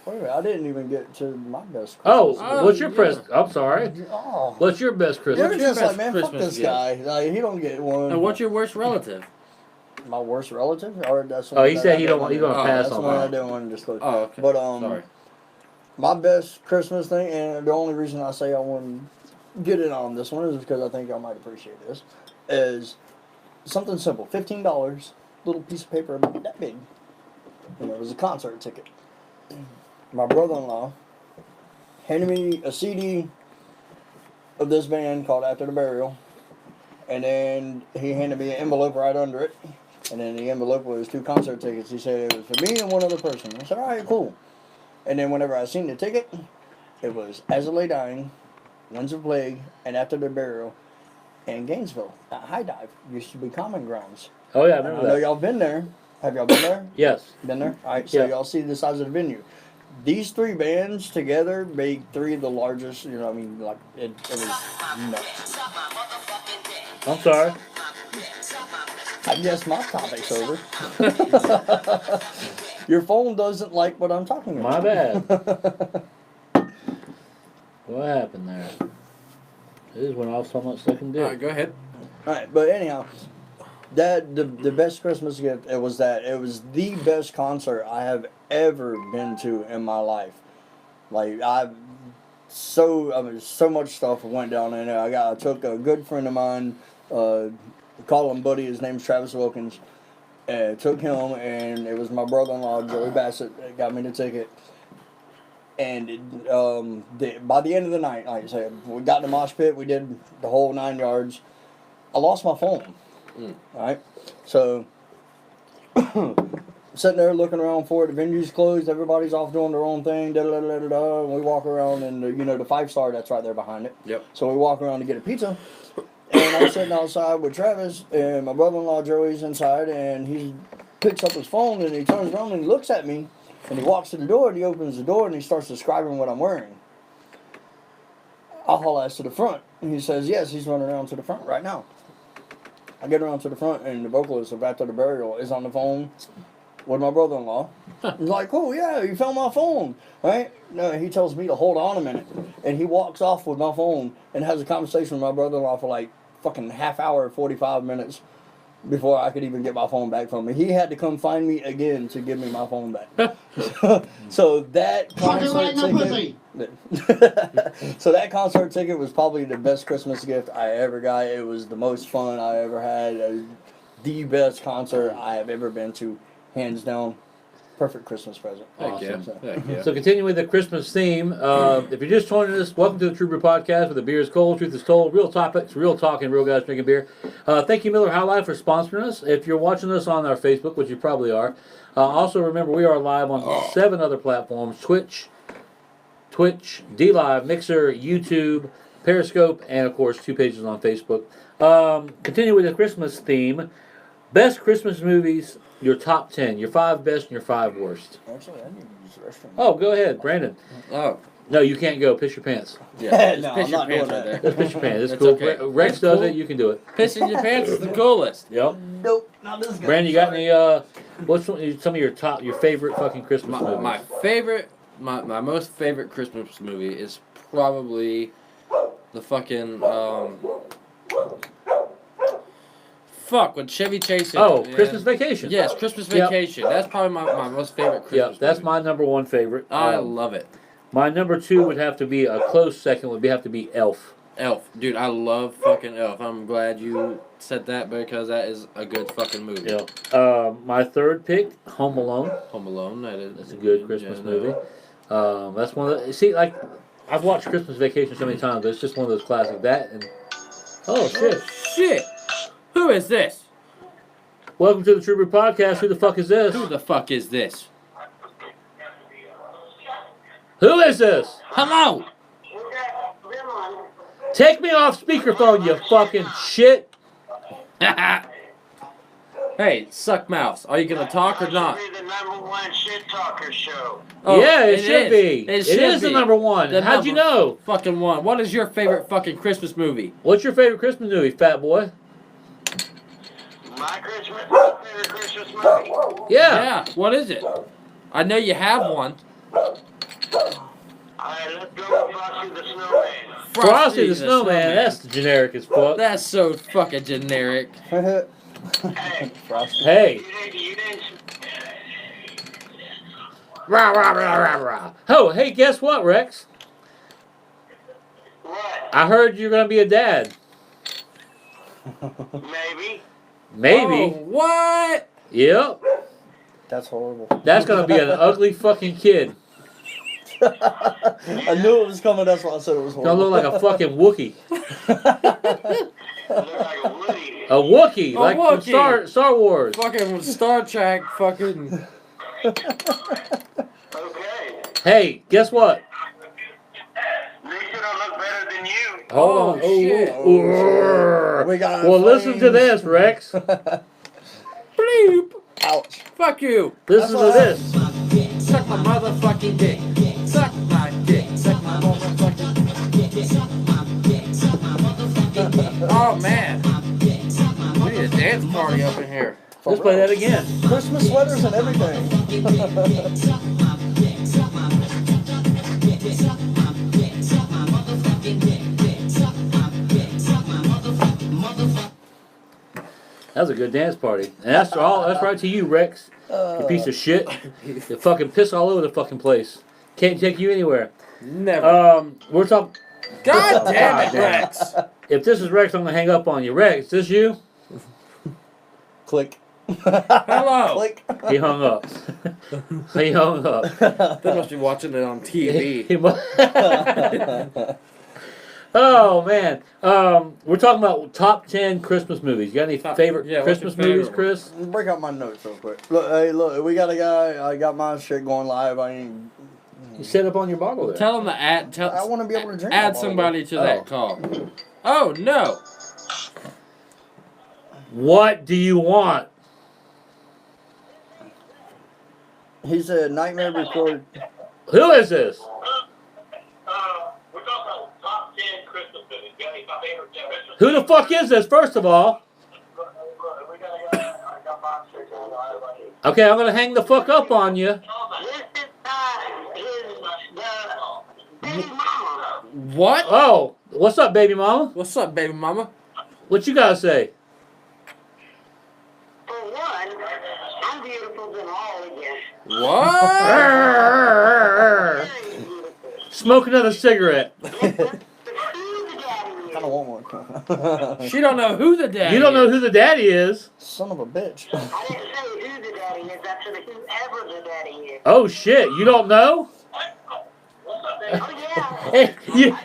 Wait a minute, I didn't even get to my best Christmas. Oh, what's your present? I'm sorry. Oh. What's your best Christmas? You're just best man, fuck Christmas this guy. He don't get one. And what's your worst relative? My worst relative? Or that's Oh, he that said I he didn't don't. He's want gonna to- pass That's on the one I that. didn't want to disclose. Oh, okay. But Sorry. my best Christmas thing, and the only reason I say I want to get it on this one is because I think y'all might appreciate this, is something simple. $15, little piece of paper about that big. It was a concert ticket. My brother-in-law handed me a CD of this band called After the Burial, and then he handed me an envelope right under it, and then the envelope was 2 concert tickets. He said it was for me and one other person. I said, all right, cool. And then whenever I seen the ticket, it was As I Lay Dying, Winds of Plague, and After the Burial in Gainesville at High Dive. Used to be Common Grounds. Oh yeah, I I remember know that. y'all been there. Have y'all been there? Yes. Been there? All right, so Yeah. y'all see the size of the venue. These 3 bands together made 3 of the largest, it was nuts. I'm sorry. I guess my topic's over. Your phone doesn't like what I'm talking My about. bad. What happened there? This went off so much second All right, dick. go ahead. Alright, but anyhow, the best Christmas gift, it was the best concert I have ever been to in my life. So much stuff went down in there. I took a good friend of mine, call him Buddy, his name's Travis Wilkins. Took him, and it was my brother-in-law, Joey Bassett, that got me the ticket. And by the end of the night, like I said, we got in the mosh pit, we did the whole 9 yards. I lost my phone. Alright? So, sitting there looking around for it. The venue's closed, everybody's off doing their own thing, da-da-da-da-da, and we walk around, and the 5-star that's right there behind it. Yep. So we walk around to get a pizza. And I'm sitting outside with Travis, and my brother-in-law Joey's inside, and he picks up his phone, and he turns around and he looks at me, and he walks to the door, and he opens the door, and he starts describing what I'm wearing. I haul ass to the front, and he says, yes, he's running around to the front right now. I get around to the front, and the vocalist of After the Burial is on the phone with my brother-in-law. He's like, oh, yeah, you found my phone, right? No, he tells me to hold on a minute, and he walks off with my phone and has a conversation with my brother-in-law for fucking half hour, 45 minutes before I could even get my phone back from him. He had to come find me again to give me my phone back. So that Fucking concert right in the ticket, so that concert ticket was probably the best Christmas gift I ever got. It was the most fun I ever had. The best concert I have ever been to, hands down. Perfect Christmas present. Heck yeah. Awesome. Heck yeah. So continuing with the Christmas theme, if you're just joining us, welcome to the True Brew Podcast where the beer is cold, truth is told, real topics, real talk, and real guys drinking beer. Thank you, Miller High Life, for sponsoring us. If you're watching us on our Facebook, which you probably are, also remember we are live on 7 other platforms: Twitch, DLive, Mixer, YouTube, Periscope, and of course 2 pages on Facebook. Continue with the Christmas theme. Best Christmas movies, your top 10, your 5 best and your 5 worst. Actually, I need to use the restroom. Oh, go ahead, Brandon. Oh, No, you can't go. Piss your pants. yeah. No, Just piss I'm your not pants doing right that. there. Just piss your pants. It's That's cool. okay. Rex That's does cool. it. You can do it. Pissing your pants is the coolest. Yep. Nope, not this guy. Brandon, you got any? What's some of your favorite fucking Christmas movies? My most favorite Christmas movie is probably the fucking fuck with Chevy Chase. Oh, Christmas Vacation. Yes, Christmas Yep. Vacation. That's probably my most favorite Christmas Yeah, that's movie. my number one favorite. I love it. My number two would have to be a close second. Would have to be Elf. Elf. Dude, I love fucking Elf. I'm glad you said that because that is a good fucking movie. Yeah. My third pick, Home Alone. Home Alone. That's a good Christmas movie. That's one of the... See, like, I've watched Christmas Vacation so many times, but it's just one of those classics. That and... Oh, shit. Shit. Who is this? Welcome to the True Brew Podcast. Who the fuck is this? Who the fuck is this? Who is this? Hello. Take me off speakerphone, you fucking shit. Hey, suck mouse. Are you gonna talk or not? This should be the #1 shit talker show. Oh, yeah, it should be. It is the number one. The How'd you number know? Fucking one. What is your favorite fucking Christmas movie? What's your favorite Christmas movie, fat boy? My favorite Christmas movie. Yeah. What is it? I know you have one. Alright, let's go with Frosty the Snowman. Frosty the Snowman. That's generic as fuck. That's so fucking generic. Hey, Hey. you didn't. Rah, rah, rah, rah, rah. Oh, hey, guess what, Rex? What? I heard you're going to be a dad. Maybe. Maybe. Oh, what? Yep. That's horrible. That's going to be an ugly fucking kid. I knew it was coming. That's why I said it was Going to horrible. look like a fucking Wookiee. Look like a Woody. A Wookiee, A like Wookiee. from Star Wars. Fucking Star Trek fucking... Okay. Hey, guess what? At least it don't look better than you. Hold on. shit. Ooh. We got Well, listen to flames. this, Rex. Bleep. Ouch. Fuck you. Listen to this. Suck my motherfucking dick. Suck my dick. Suck my motherfucking dick. Oh, man. We need a dance party up in here. Let's play that again. Christmas sweaters and everything. That was a good dance party. And that's all. That's right to you, Rex. You piece of shit. You fucking piss all over the fucking place. Can't take you anywhere. Never. We're talking. God damn it, Rex. If this is Rex, I'm gonna hang up on you. Rex, is this you? Click. Hello. Click. He hung up. He hung up. They must be watching it on TV. He mu- Oh man, we're talking about top 10 Christmas movies. You got any favorite yeah, what's Christmas your favorite movies, one? Chris? Break out my notes real quick. Look, hey, look, we got a guy. I got my shit going live. I ain't. You set up on your bottle there. Tell them to add. I want to be able to drink. Add my somebody to Oh. that call. Oh no. What do you want? He said Nightmare Before. Who is this? We're talking about top 10 Christmas movies. Got any my favorite Christmas Who the fuck is this? First of all, We got a guy. I got my shit going live right here. okay, I'm gonna hang the fuck up on you. This is the Baby Mama. What? Oh, what's up, baby mama? What's up, baby mama? What you gotta say? For one, I'm beautiful than all of you. What? Very beautiful. Smoke another cigarette. But who the daddy is? I don't want one. She don't know who the daddy You don't know is. who the daddy is. Son of a bitch. I didn't say who the daddy is. I said whoever the daddy is. Oh shit, you don't know? Oh yeah.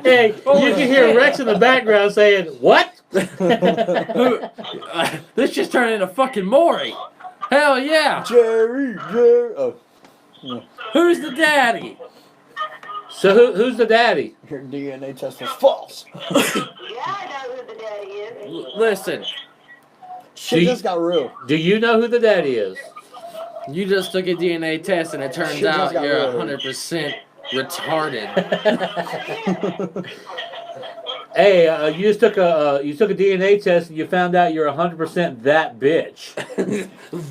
Hey, you can hear Rex in the background saying, "What?" Who? This just turned into fucking Maury. Hell yeah. Jerry. Oh, Who's the daddy? So who's the daddy? your DNA test was false. Yeah, I know who the daddy is. Listen, Shit See? just got real. Do you know who the daddy is? you just took a DNA test and it turns Shit just out got you're real. 100% retarded. Hey, you just took a DNA test and you found out you're 100% that bitch.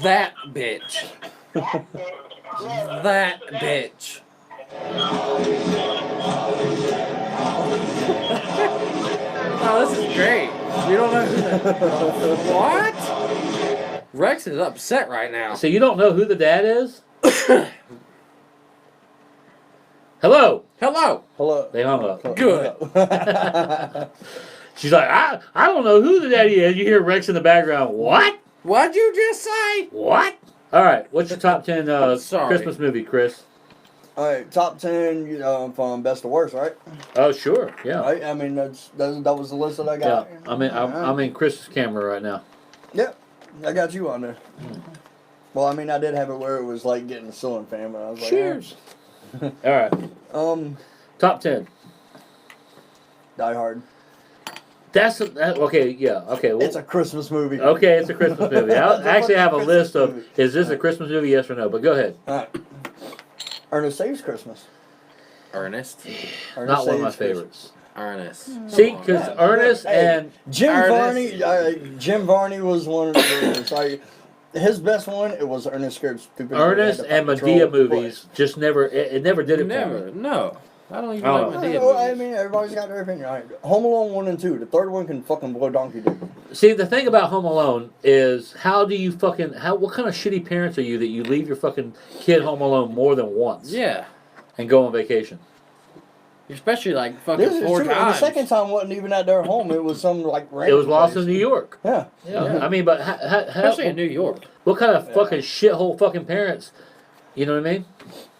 That bitch. That's it. Yes. That bitch. Oh, this is great. You don't know who the... What? Rex is upset right now. So you don't know who the dad is? Hello. Hello. Hello. They hung up. Good. She's like, I don't know who the daddy is. You hear Rex in the background. What? What'd you just say? What? All right. What's your top 10 Sorry. Christmas movie, Chris? All right, top 10 from best to worst, right? Oh, sure. Yeah. Right. I mean, that was the list that I Yeah. got. I'm in Chris's camera right now. Yep, I got you on there. Well, I mean, I did have it where it was like getting the ceiling fan, but I was like, Cheers. All right. Top Top 10. Die Hard. Okay. Yeah. Okay. Well, It's a Christmas movie. okay. It's a Christmas movie. I It's a actually have a fucking list Christmas of movie. is this a Christmas movie? Yes or no? But go ahead. All right. Ernest Saves Christmas. Ernest. Ernest Not one of my Saves Christmas. Ernest. favorites. See, because Yeah, Ernest hey, and Jim Ernest. Varney. Jim Varney was one of the winners. Like his best one, it was Ernest Scared Stupid. Ernest Had to and Patrol, Medea but- movies just never it never did it for Never. me. No. I don't even Oh. like Medea Well, I movies. mean, everybody's got their opinion. Right? Home Alone 1 and 2. The third one can fucking blow donkey dick. See, the thing about Home Alone is what kind of shitty parents are you that you leave your fucking kid home alone more than once Yeah. and go on vacation? Especially like fucking This is 4 true. And the times. second time wasn't even at their home. It was some like It random was lost place. in New York. Yeah. Yeah. I mean, but Especially in New York. what kind of fucking shithole fucking parents? You know what I mean?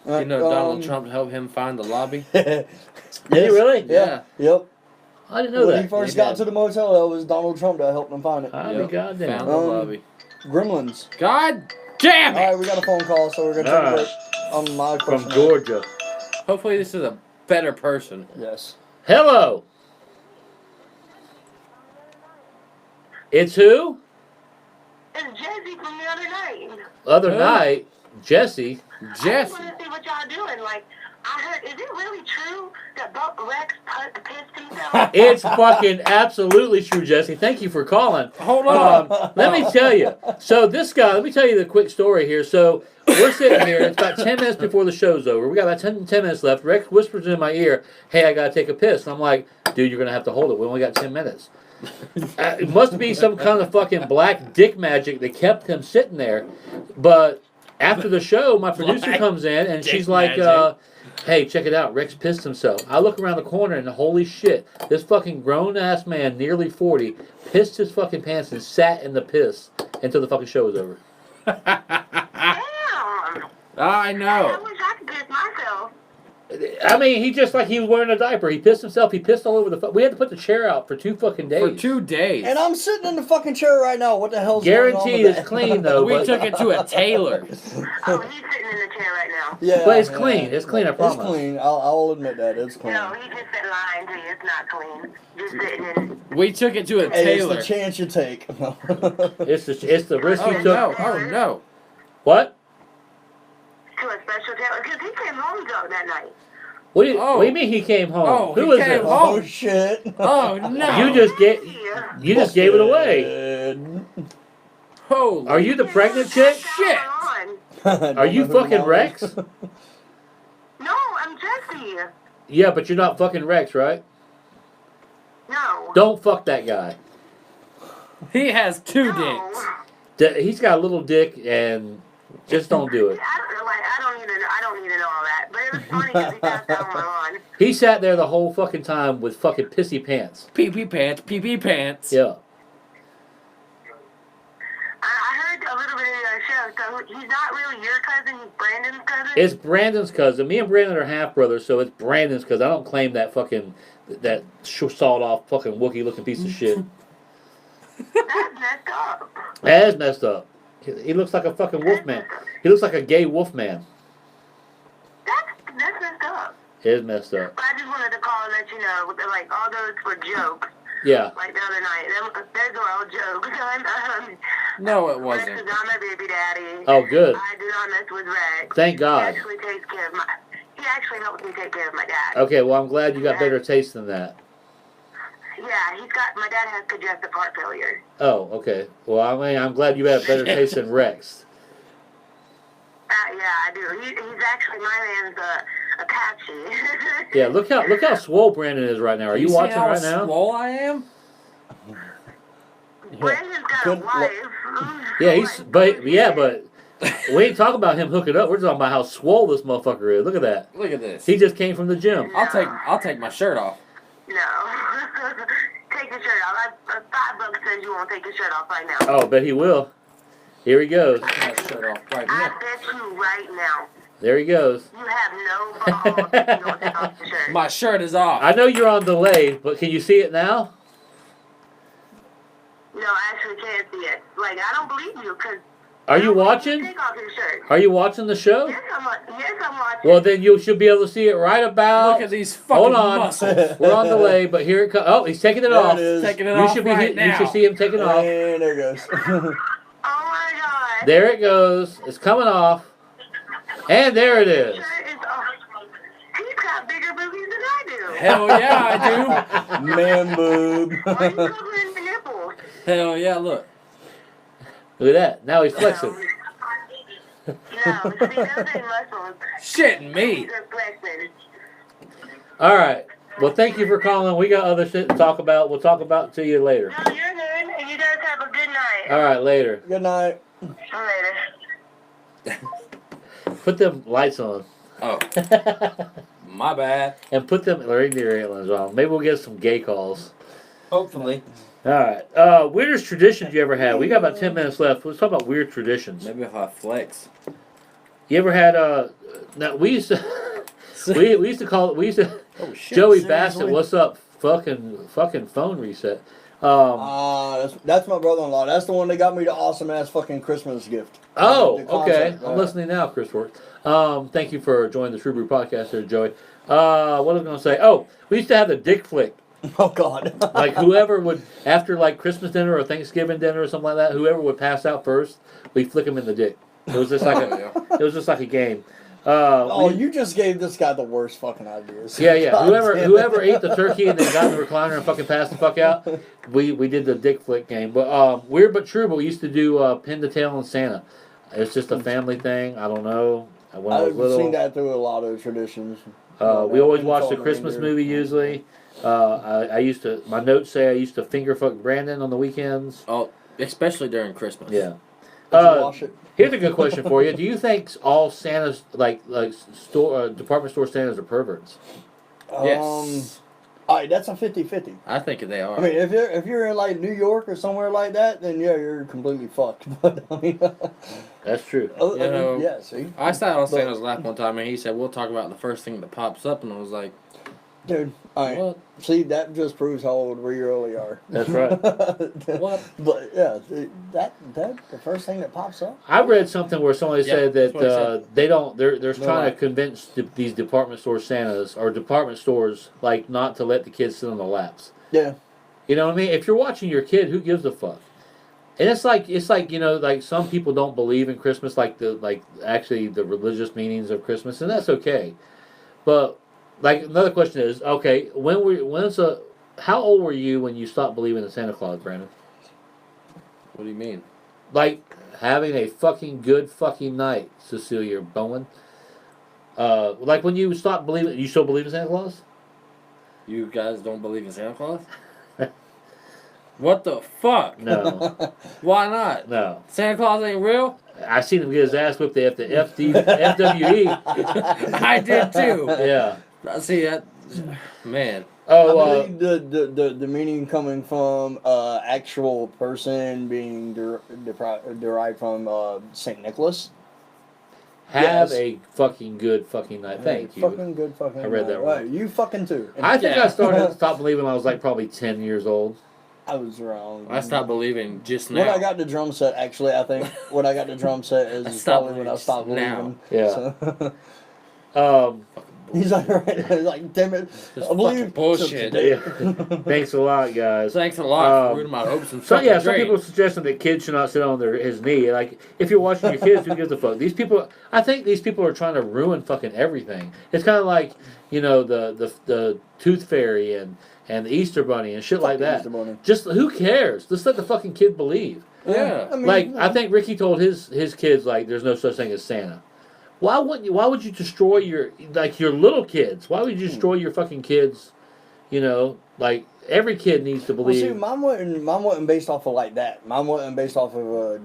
You know Donald Trump helped him find the lobby? Did he really? Yeah. Yep. I didn't know When he that. first He got did. to the motel, that was Donald Trump that helped him find it. I'll be goddamn. Found the lobby. Gremlins. God damn All it! right, we got a phone call, so we're gonna take a break on my From question. Georgia. Hopefully this is a better person. Yes. Hello. It's who? It's Jesse from the other night. Other Who? night, Jesse. I just Jesse. want to see what y'all doing. Like, I heard, is it really true that Buck Rex pissed himself? It's fucking absolutely true, Jesse. Thank you for calling. Hold on. Let me tell you. So this guy, let me tell you the quick story here. So we're sitting here. It's about 10 minutes before the show's over. We got about 10 minutes left. Rex whispers in my ear, hey, I got to take a piss. And I'm like, dude, you're going to have to hold it. We only got 10 minutes. It must be some kind of fucking black dick magic that kept him sitting there. But after the show, my producer Black comes in and she's dick like, magic. hey, check it out. Rex pissed himself. I look around the corner and holy shit, this fucking grown-ass man, nearly 40, pissed his fucking pants and sat in the piss until the fucking show was over. Damn. I I know. wish I could piss myself. I mean, he just like he was wearing a diaper. He pissed himself. He pissed all over the. We had to put the chair out for 2 fucking days. For 2 days. And I'm sitting in the fucking chair right now. What the hell's going on Guarantee with it's that? clean though. We but, took it to a tailor. Oh, he's sitting in the chair right now. Yeah, But it's yeah. clean. It's clean, I promise. It's clean. I'll admit that. It's clean. No, he just said lying to you. It's not clean. Just sitting in. We took it to a Hey, it's tailor. the chance you take. it's the risk Oh you took. no! Oh no! What? To a special tailor. Because he came home drunk that night. What do you, Oh. what do you mean he came home? Oh, Who he was came this? home. Oh shit. Oh no! You just gave Yeah. it away. Holy! Are you the pregnant chick? Shit. Are you fucking Rex? No, I'm Jesse. Yeah, but you're not fucking Rex, right? No. Don't fuck that guy. He has 2 No. dicks. He's got a little dick, and just don't do it. I don't need to know all that. But it was funny because he passed out on my lawn. He sat there the whole fucking time with fucking pissy pants. Pee pee pants. Pee pee pants. Yeah. I heard a little bit of your show, so he's not really your cousin, he's Brandon's cousin? It's Brandon's cousin. Me and Brandon are half brothers, so it's Brandon's cousin. I don't claim that fucking that sawed off fucking Wookiee looking piece of shit. That's messed up. That is messed up. He looks like a fucking wolf man. He looks like a gay wolf man. That's messed up. It is messed up. But I just wanted to call and let you know, that, like, all those were jokes. Yeah. Like the other night. Those were all jokes. No, it Rex wasn't. is not my baby daddy. Oh, good. I do not mess with Rex. Thank God. He actually takes care of he actually helps me take care of my dad. Okay, well, I'm glad you got better taste than that. Yeah, my dad has congestive heart failure. Oh, okay. Well, I mean, I'm glad you have better taste than Rex. Yeah, I do. He's actually, my man's Apache. Yeah, look how swole Brandon is right now. Are you see watching how right now? swole I am? Brandon's got a Couldn't- wife. Yeah, but we ain't talking about him hooking up. We're talking about how swole this motherfucker is. Look at that. Look at this. He just came from the gym. I'll take my shirt off. No. Take your shirt off. $5 says you won't take your shirt off right now. Oh, bet he will. Here he goes. Take my shirt off right I now. bet you right now. There he goes. You have no balls if you don't take off your shirt. My shirt is off. I know you're on delay, but can you see it now? No, I actually can't see it. Like, I don't believe you, because... Are you watching? Take off your shirt. Are you watching the show? Yes, I'm watching. Well, then you should be able to see it right about. Look at these fucking Hold on. muscles. We're on delay, but here it comes. Oh, he's taking it There off. it is. Taking it You off should be. right now. You should see him taking it off. And there it goes. Oh, my God. There it goes. It's coming off. And there it is. Shirt is off. He's got bigger boobies than I do. Hell yeah, I do. Man boob. Why are you covering the nipples? Hell yeah, look. Look at that. Now he's flexing. No, see, those ain't muscles. Shitting me. They're flexing. All right. Well, thank you for calling. We got other shit to talk about. We'll talk about it to you later. No, you're good, and you guys have a good night. All right, later. Good night. Later. Put them lights on. Oh, my bad. And put them reindeer antlers on. Maybe we'll get some gay calls. Hopefully. All right. Weirdest traditions you ever had? We got about 10 minutes left. Let's talk about weird traditions. Maybe if I flex. You ever had now we used to we used to call it Oh shit. Joey seriously? Bassett, what's up? Fucking phone reset. That's my brother-in-law. That's the one that got me the awesome-ass fucking Christmas gift. Oh, The okay. concept, I'm listening now, Chris Worth. Thank you for joining the True Brew Podcast there, Joey. What was I going to say? Oh, we used to have the dick flick. Oh, God. Like, whoever would, after, like, Christmas dinner or Thanksgiving dinner or something like that, whoever would pass out first, we'd flick him in the dick. It was just like a game. You just gave this guy the worst fucking ideas. Yeah. God damn Whoever it. ate the turkey and then got in the recliner and fucking passed the fuck out, we did the dick flick game. But weird but true. But we used to do pin the tail on Santa. It's just a family thing. I don't know. When I was I've little, seen that through a lot of traditions. we always watched a Christmas movie usually. I used to. My notes say I used to finger fuck Brandon on the weekends. Oh, especially during Christmas. Yeah. Did you wash it? Here's a good question for you. Do you think all Santas, like store department store Santas, are perverts? Yes. All right, that's a 50-50. I think they are. I mean, if you're in like New York or somewhere like that, then yeah, you're completely fucked. But I mean, That's true. yeah. See, I sat on Santa's lap one time and he said, "We'll talk about the first thing that pops up," and I was like, dude. All right. "What? See, that just proves how old we really are. That's right. What?" But yeah, that the first thing that pops up. I read something where somebody Yeah, said that's what he that said. they don't. They're No trying lie. to convince these department store Santas or department stores like not to let the kids sit on the laps. Yeah. You know what I mean? If you're watching your kid, who gives a fuck? And it's like like some people don't believe in Christmas, actually the religious meanings of Christmas, and that's okay. But like another question is, okay, how old were you when you stopped believing in Santa Claus, Brandon? What do you mean? Like having a fucking good fucking night, Cecilia Bowen. Like when you stopped believing, you still believe in Santa Claus? You guys don't believe in Santa Claus? What the fuck? No, Why not? no. Santa Claus ain't real? I seen him get his ass whipped at the FWE. I did too. Yeah. I see that. Man. Oh, I believe the meaning coming from actual person being derived from Saint Nicholas. have yes. a fucking good fucking night. Thank you. Fucking good fucking. I read that night. wrong. Right, you fucking too. I think Yeah. I stopped believing when I was like probably 10 years old. I was wrong. I stopped believing just When now. I got the drum set, actually, I think when I got the drum set is stopped probably when I believing stopped now. believing. Yeah. So, he's like, right, like, damn it. This I believe fucking bullshit. today. Thanks a lot, guys. Thanks a lot for ruining my hopes and So fucking yeah, some dreams. people are suggesting that kids should not sit on his knee. Like, if you're watching your kids, who gives a fuck? These people, I think these people are trying to ruin fucking everything. It's kind of like, the Tooth Fairy and the Easter Bunny and shit like the that. Easter Bunny. Just who cares? Just let the fucking kid believe. Yeah. I mean, Like, I think Ricky told his kids, like, there's no such thing as Santa. Why would you destroy your little kids? Why would you destroy your fucking kids, like, every kid needs to Well, believe. see, mine wasn't based off of like that. Mine wasn't based off of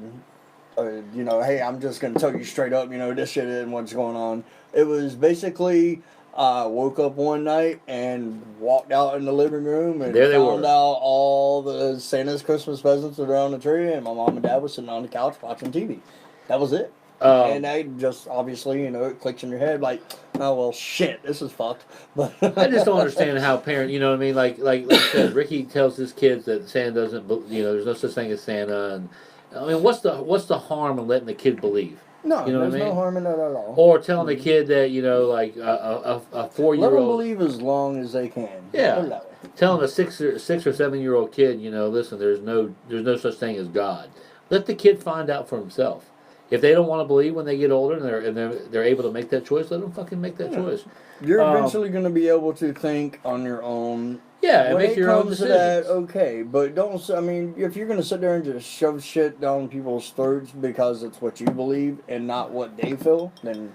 you know, hey, I'm just gonna tell you straight up, you know, this shit isn't what's going on. It was basically, I woke up one night and walked out in the living room and There they found were. out all the Santa's Christmas presents were on the tree, and my mom and dad was sitting on the couch watching TV. That was it. And that just obviously, you know, it clicks in your head like, oh well, shit, this is fucked. But I just don't understand how parents, you know what I mean? Like I said, Ricky tells his kids that Santa doesn't, you know, there's no such thing as Santa, and I mean, what's the harm in letting the kid believe? No, You know there's what I mean? no harm in that at all. Or telling the kid that, you know, like a Let them 4-year-old, believe as long as they can. Yeah. Put it that way. telling a 6 or 7-year-old kid, you know, listen, there's no such thing as God. Let the kid find out for himself. If they don't want to believe when they get older and they're able to make that choice, let them fucking make that choice. You're eventually going to be able to think on your own. Yeah, and When make it your own comes to decisions. that, okay, but don't. I mean, if you're going to sit there and just shove shit down people's throats because it's what you believe and not what they feel, then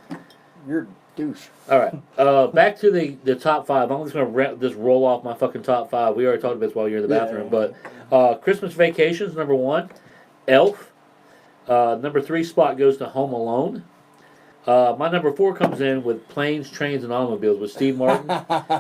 you're a douche. All right, back to the top 5. I'm just gonna just roll off my fucking top 5. We already talked about this while you're in the bathroom, but Christmas Vacations number 1, Elf. Number 3 spot goes to Home Alone. My number 4 comes in with Planes, Trains, and Automobiles with Steve Martin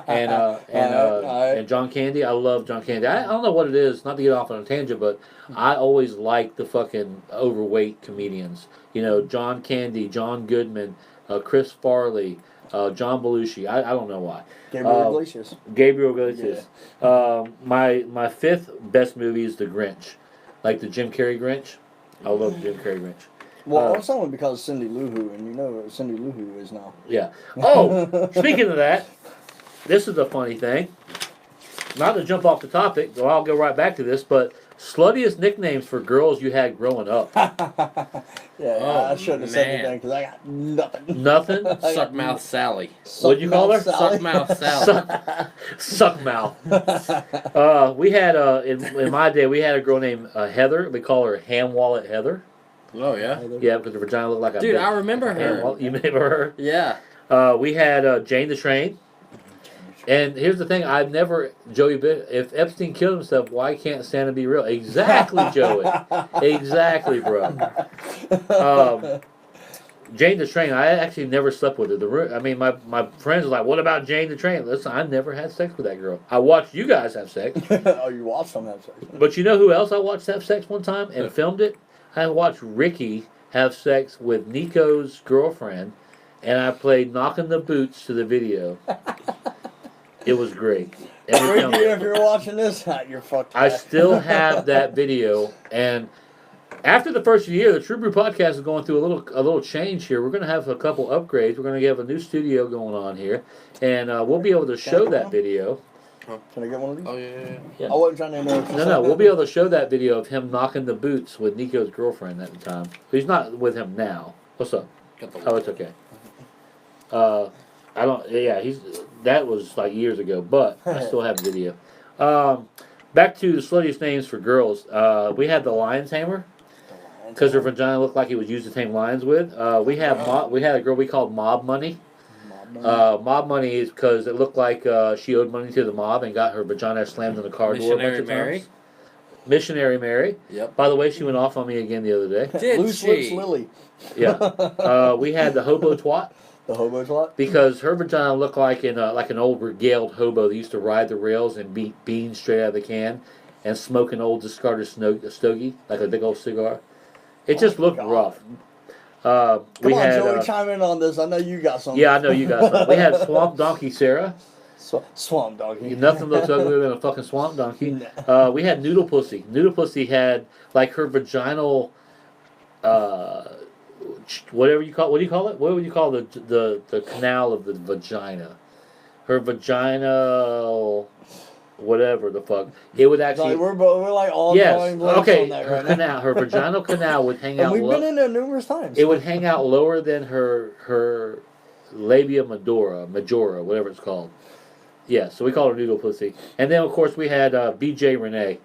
and John Candy. I love John Candy. I don't know what it is, not to get off on a tangent, but I always like the fucking overweight comedians. You know, John Candy, John Goodman, Chris Farley, John Belushi. I don't know why. Gabriel Iglesias. Gabriel Iglesias. My 5th best movie is The Grinch, like the Jim Carrey Grinch. I love Jim Carrey Grinch. Well, it's only because Cindy Lou Who, and you know what Cindy Lou Who is now. Yeah. Oh, speaking of that, this is a funny thing. Not to jump off the topic, well, I'll go right back to this, but sluttiest nicknames for girls you had growing up. I shouldn't have said anything because I got nothing. Nothing? Suckmouth Sally. What'd you call her? Suckmouth Sally. Suckmouth. We had, in my day, we had a girl named Heather. We call her Ham Wallet Heather. Oh, yeah? Yeah, because her vagina looked like a Dude, big I remember ham her. wallet. You remember her? Yeah. We had Jane the Train. And here's the thing, I've never, Joey, if Epstein killed himself, why can't Santa be real? Exactly, Joey. Exactly, bro. Jane the Train, I actually never slept with her. My friends were like, what about Jane the Train? Listen, I never had sex with that girl. I watched you guys have sex. Oh, you watched them have sex. But you know who else I watched have sex one time and filmed it? I watched Ricky have sex with Nico's girlfriend, and I played Knocking the Boots to the video. It was great. And we filmed Ricky, it. if you're watching this, you're fucked. I still have that video, and after the first year, the True Brew Podcast is going through a little change here. We're going to have a couple upgrades. We're going to have a new studio going on here, and we'll be able to show that video. Can I get one of these? Oh, yeah. I wasn't trying to interrupt you. No, we'll be able to show that video of him knocking the boots with Nico's girlfriend at the time. He's not with him now. What's up? Oh, it's okay. That was like years ago, but I still have the video. Back to the sluttiest names for girls. We had the Lion's Hammer, because her vagina looked like it was used to tame lions with. We had a girl we called Mob Money. Mob Money is because it looked like she owed money to the mob and got her vagina slammed in the car door a bunch of times. Missionary Mary. Yep. By the way, she went off on me again the other day. Did Loose Lips she? Lily. Yeah. We had the Hobo Twat. The hobo twat? Because her vagina looked like an old regaled hobo that used to ride the rails and beat beans straight out of the can and smoke an old discarded stogie, like a big old cigar. It just looked rough. Come on, Joey, chime in on this. I know you got something. Yeah, I know you got something. We had Swamp Donkey Sarah. Swamp Donkey. Nothing looks uglier than a fucking Swamp Donkey. We had Noodle Pussy. Noodle Pussy had like her vaginal... whatever you call, what do you call it? What would you call the canal of the vagina? Her vaginal, whatever the fuck. It would actually. Like we're like all drawing blanks on that right now. Her vaginal canal would hang and out. We've been in there numerous times. It would hang out lower than her labia majora, whatever it's called. Yeah, so we call her Noodle Pussy. And then of course we had BJ Renee.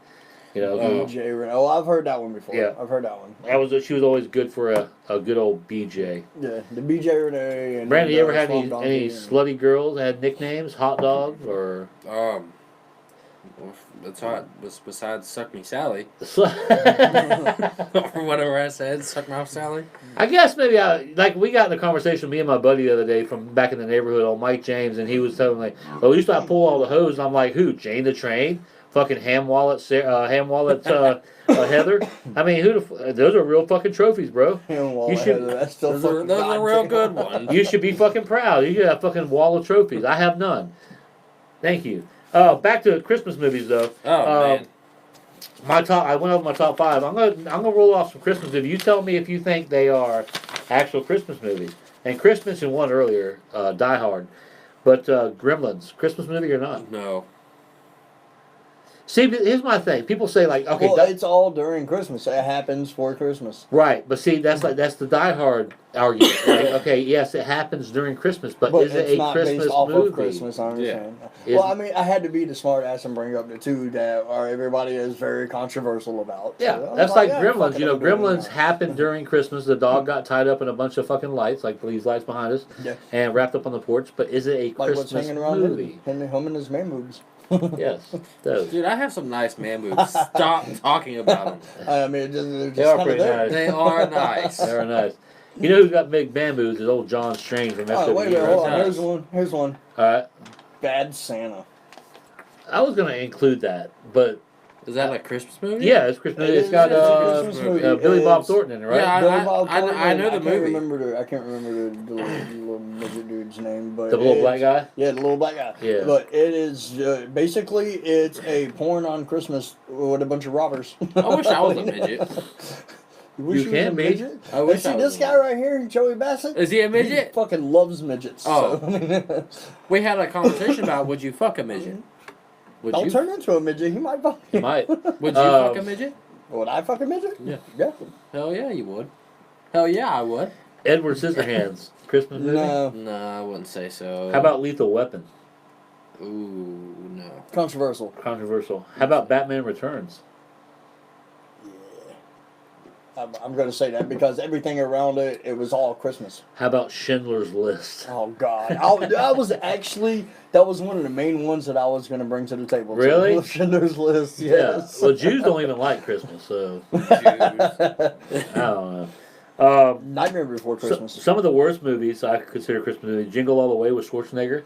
You know, BJ Renee. Oh, I've heard that one before. Yeah. I've heard that one. She was always good for a good old BJ. Yeah, the BJ Renee. And Brandon, you ever had Swamp any Donkey slutty girls that had nicknames, hot dog or? Well, that's hard. Besides Suck Me Sally. So- Or whatever I said, Suck Mouth Sally. I guess maybe we got in a conversation, me and my buddy the other day from back in the neighborhood on Mike James, and he was telling me, well, we used to pull all the hose, and I'm like, who? Jane the Train? Fucking Ham Wallet, Heather? I mean, those are real fucking trophies, bro. You should- That's still Those are real good ones. You should be fucking proud. You should have a fucking wall of trophies. I have none. Thank you. Back to Christmas movies though. Oh man. I went over my top 5. I'm gonna roll off some Christmas movies. You tell me if you think they are actual Christmas movies. And Chris mentioned one earlier, Die Hard, but Gremlins, Christmas movie or not? No. See, here's my thing. People say like, okay, Well, it's all during Christmas. It happens for Christmas. right, but see, that's the Die Hard argument. Right? Okay, yes, it happens during Christmas, but is it it's a not Christmas based off movie? of Christmas. I understand. Yeah. Well, I mean, I had to be the smart ass and bring up the two that everybody is very controversial about. Yeah, So I was that's like yeah, Gremlins. fuck it, You know, I'm doing it Gremlins now. happened during Christmas. The dog got tied up in a bunch of fucking lights, like these lights behind us, Yeah. and wrapped up on the porch. But is it a Like what's Christmas hanging around movie? him and his man boobs. Yes, those. Dude, I have some nice man boobs. Stop talking about them. I mean, they're They just are kind of pretty there. nice. They are nice. They're nice. You know who's got big bamboos? Is old John Strange from Oh, wait a minute, WWE. hold on. Nice. Here's one. Here's one. All right, Bad Santa. I was gonna include that, but Is that a Christmas movie? yeah, it's Christmas. It It's is got a Christmas movie. Billy Bob It's- Thornton in it, right? Yeah, Billy Bob I Thornton, know the movie. I can't remember the little midget dude's name, but the little it's- black guy. Yeah, the little black guy. Yeah. But it is basically it's a porn on Christmas with a bunch of robbers. I wish I was a midget. You wish You was can a be. midget? I wish See I was this a guy right here, Joey Bassett. Is he a He midget? fucking loves midgets. Oh. So. We had a conversation about would you fuck a midget? Would Don't you? turn into a midget. He might fuck You might. Would you fuck a midget? Would I fuck a midget? Yeah. Yeah. Hell yeah, you would. Hell yeah, I would. Edward Scissorhands, Christmas movie. No. No, I wouldn't say so. How about Lethal Weapon? Ooh, no. Controversial. Controversial. How about Batman Returns? I'm going to say that because everything around it, it was all Christmas. How about Schindler's List? Oh God! I was actually that was one of the main ones that I was going to bring to the table. too. Really? Schindler's List. Yes. Yeah. Well, Jews don't even like Christmas, so Jews. I don't know. Nightmare Before Christmas. Some of the worst movies I could consider Christmas movies: Jingle All the Way with Schwarzenegger.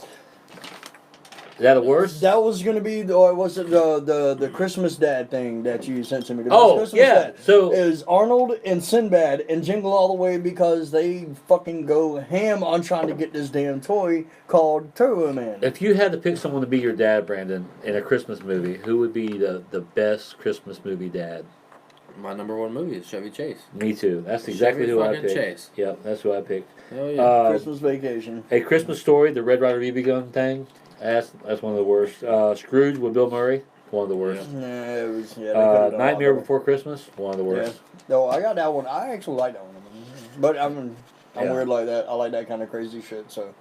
Is that the worst? That was going to be, or was it the Christmas Dad thing that you sent to me? The Oh, Christmas yeah. Dad. So- is Arnold and Sinbad and Jingle All the Way because they fucking go ham on trying to get this damn toy called Turbo Man. If you had to pick someone to be your dad, Brandon, in a Christmas movie, who would be the best Christmas movie dad? My number one movie is Chevy Chase. Me too. That's exactly Chevy who I fucking picked. Chase. Yep, that's who I picked. Hell yeah. Christmas Vacation. A Christmas Story, the Red Ryder BB gun thing. That's one of the worst. Scrooge with Bill Murray, one of the worst. Nah, it was, yeah, they could've done a lot Nightmare better. Before Christmas, one of the worst. No, I got that one. I actually like that one. But I'm Yeah. weird like that. I like that kind of crazy shit. So.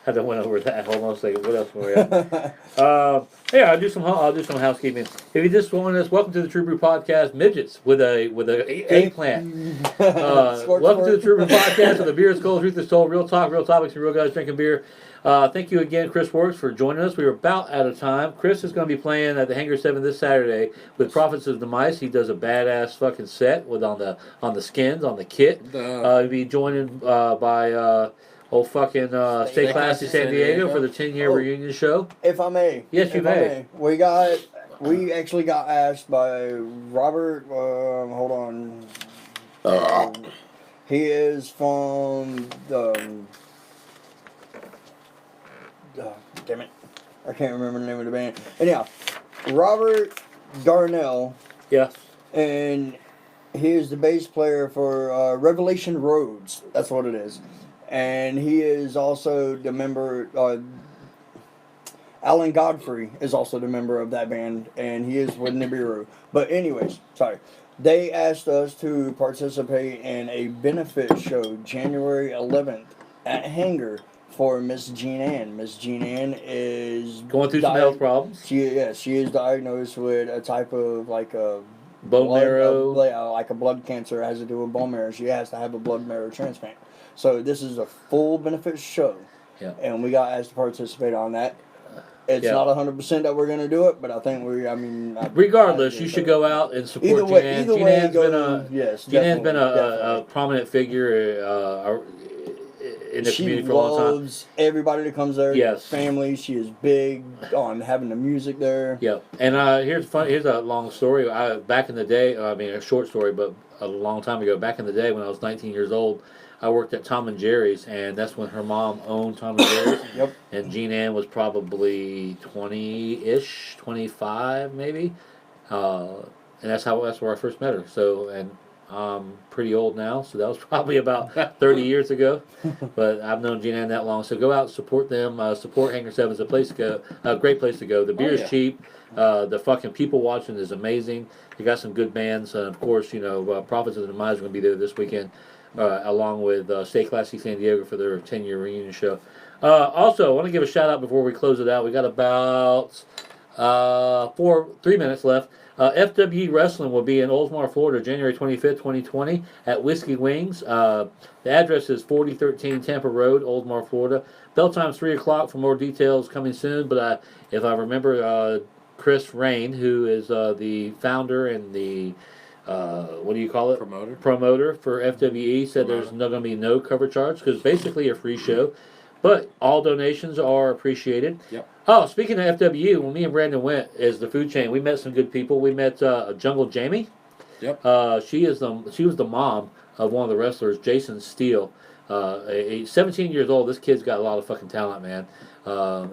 I don't went over that. Hold on a second. What else were we at? Yeah, I'll do some housekeeping. If you just joined us, welcome to the True Brew Podcast, midgets with a eggplant. Welcome to the True Brew Podcast, where the beer is cold, truth is told, real talk, real topics, and real guys drinking beer. Thank you again, Chris Works, for joining us. We were about out of time. Chris is going to be playing at the Hangar 7 this Saturday with Prophets of Demise. He does a badass fucking set with on the skins, on the kit. He'll be joined by old fucking Stay Classy San Diego for the 10-year reunion show. If I may. Yes, you if I may. We actually got asked by Robert. Hold on. He is from the. Damn it! I can't remember the name of the band. Anyhow, Robert Darnell, Yeah. and he is the bass player for Revelation Roads. That's what it is. And he is also the member. Alan Godfrey is also the member of that band, and he is with Nibiru. But anyways, sorry. They asked us to participate in a benefit show January 11th at Hangar for Miss Jean Ann. Miss Jean Ann is Going through some health problems. She is diagnosed with a type of like a Bone marrow. like a blood cancer. It has to do with bone marrow. She has to have a blood marrow transplant. So this is a full benefit show. Yeah. And we got asked to participate on that. It's Yeah. not 100% that we're gonna do it, but I think Regardless, you should go out and support Either way, Jan. either way, Jan's go been a yes, Jan's been a definitely. prominent figure in the She community for a long time. loves everybody that comes there. Yes. Family. She is big on having the music there. Yep. And here's a long story. Back in the day, a short story, but a long time ago. Back in the day when I was 19 years old, I worked at Tom and Jerry's, and that's when her mom owned Tom and Jerry's. Yep. And Jean Ann was probably 20-ish, 25 maybe, and that's where I first met her. So, and I'm pretty old now, so that was probably about 30 years ago. But I've known Jean Ann that long, so go out, support them, support Hangar 7. It's a place to go, a great place to go. The beer is cheap. The fucking people watching is amazing. You got some good bands, and of course, Prophets of the Demise are going to be there this weekend. Along with Stay Classy San Diego for their 10-year reunion show. Also, I want to give a shout out before we close it out. We got about 3 minutes left. FWE Wrestling will be in Oldsmar, Florida, January 25th, 2020 at Whiskey Wings. The address is 4013 Tampa Road, Oldsmar, Florida. Bell time's 3 o'clock. For more details coming soon. But if I remember, Chris Rain, who is the founder and the what do you call it? Promoter for FWE said there's not going to be no cover charge because basically a free show, but all donations are appreciated. Yep. Oh, speaking of FWE, when me and Brandon went as the food chain, we met some good people. We met Jungle Jamie. Yep. She was the mom of one of the wrestlers, Jason Steele. 17 years old. This kid's got a lot of fucking talent, man.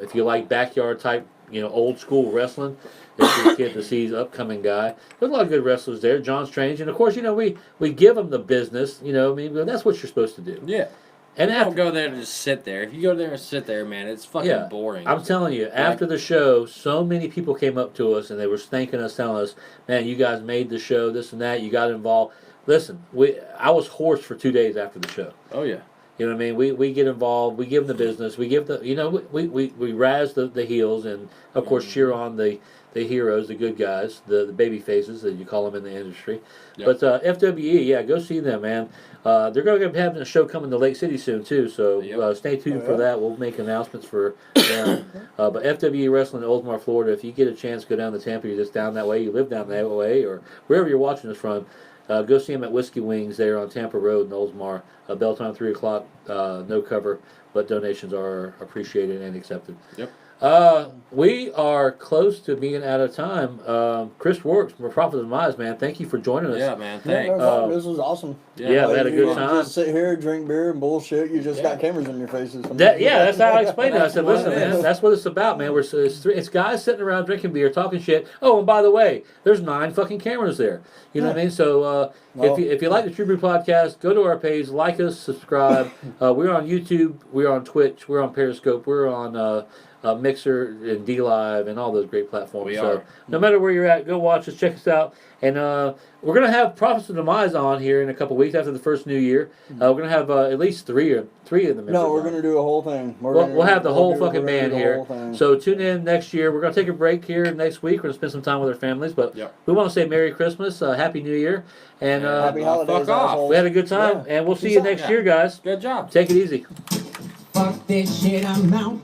If you like backyard type, old school wrestling. This is a kid to see, upcoming guy. There's a lot of good wrestlers there. John Strange, and of course, we give them the business. That's what you're supposed to do. Yeah. And Don't go there to just sit there. If you go there and sit there, man, it's fucking boring. I'm telling you, after the show, so many people came up to us and they were thanking us, telling us, "Man, you guys made the show, this and that. You got involved." Listen, I was hoarse for 2 days after the show. Oh yeah. You know what I mean? We get involved. We give them the business. We give we razz the heels and of course cheer on the heroes, the good guys, the baby faces as you call them in the industry. Yep. But FWE, go see them, man. They're going to be having a show coming to Lake City soon too, so stay tuned for that. We'll make announcements for them. But FWE Wrestling in Oldsmar, Florida. If you get a chance, go down to Tampa. You're just down that way. You live down that way, or wherever you're watching us from. Go see them at Whiskey Wings there on Tampa Road in Oldsmar. Bell time 3 o'clock. No cover, but donations are appreciated and accepted. Yep. We are close to being out of time. Chris Works from Prophet of Demise, man. Thank you for joining us. Yeah, man. Yeah, Thanks. no problem. This was awesome. Yeah, we had a good time. Just sit here, drink beer, and bullshit. You just got cameras in your faces. That's how I explained it. I said, That's listen, what it man, is. that's what it's about, man. It's guys sitting around drinking beer, talking shit. Oh, and by the way, there's 9 fucking cameras there. You know what I mean? So if you like the True Brew Podcast, go to our page, like us, subscribe. We're on YouTube, we're on Twitch, we're on Periscope, we're on Mixer and DLive and all those great platforms. We so are. no matter where you're at, go watch us, check us out. And we're going to have Prophets of Demise on here in a couple weeks after the first New Year. We're going to have at least three of them. No, we're going to do a whole thing. We'll have the whole fucking band here. So tune in next year. We're going to take a break here next week. We're going to spend some time with our families. But we want to say Merry Christmas, Happy New Year. And Happy holidays, fuck off. assholes. we had a good time. And we'll see you next year, guys. Good job. Take it easy. Fuck this shit, I'm out.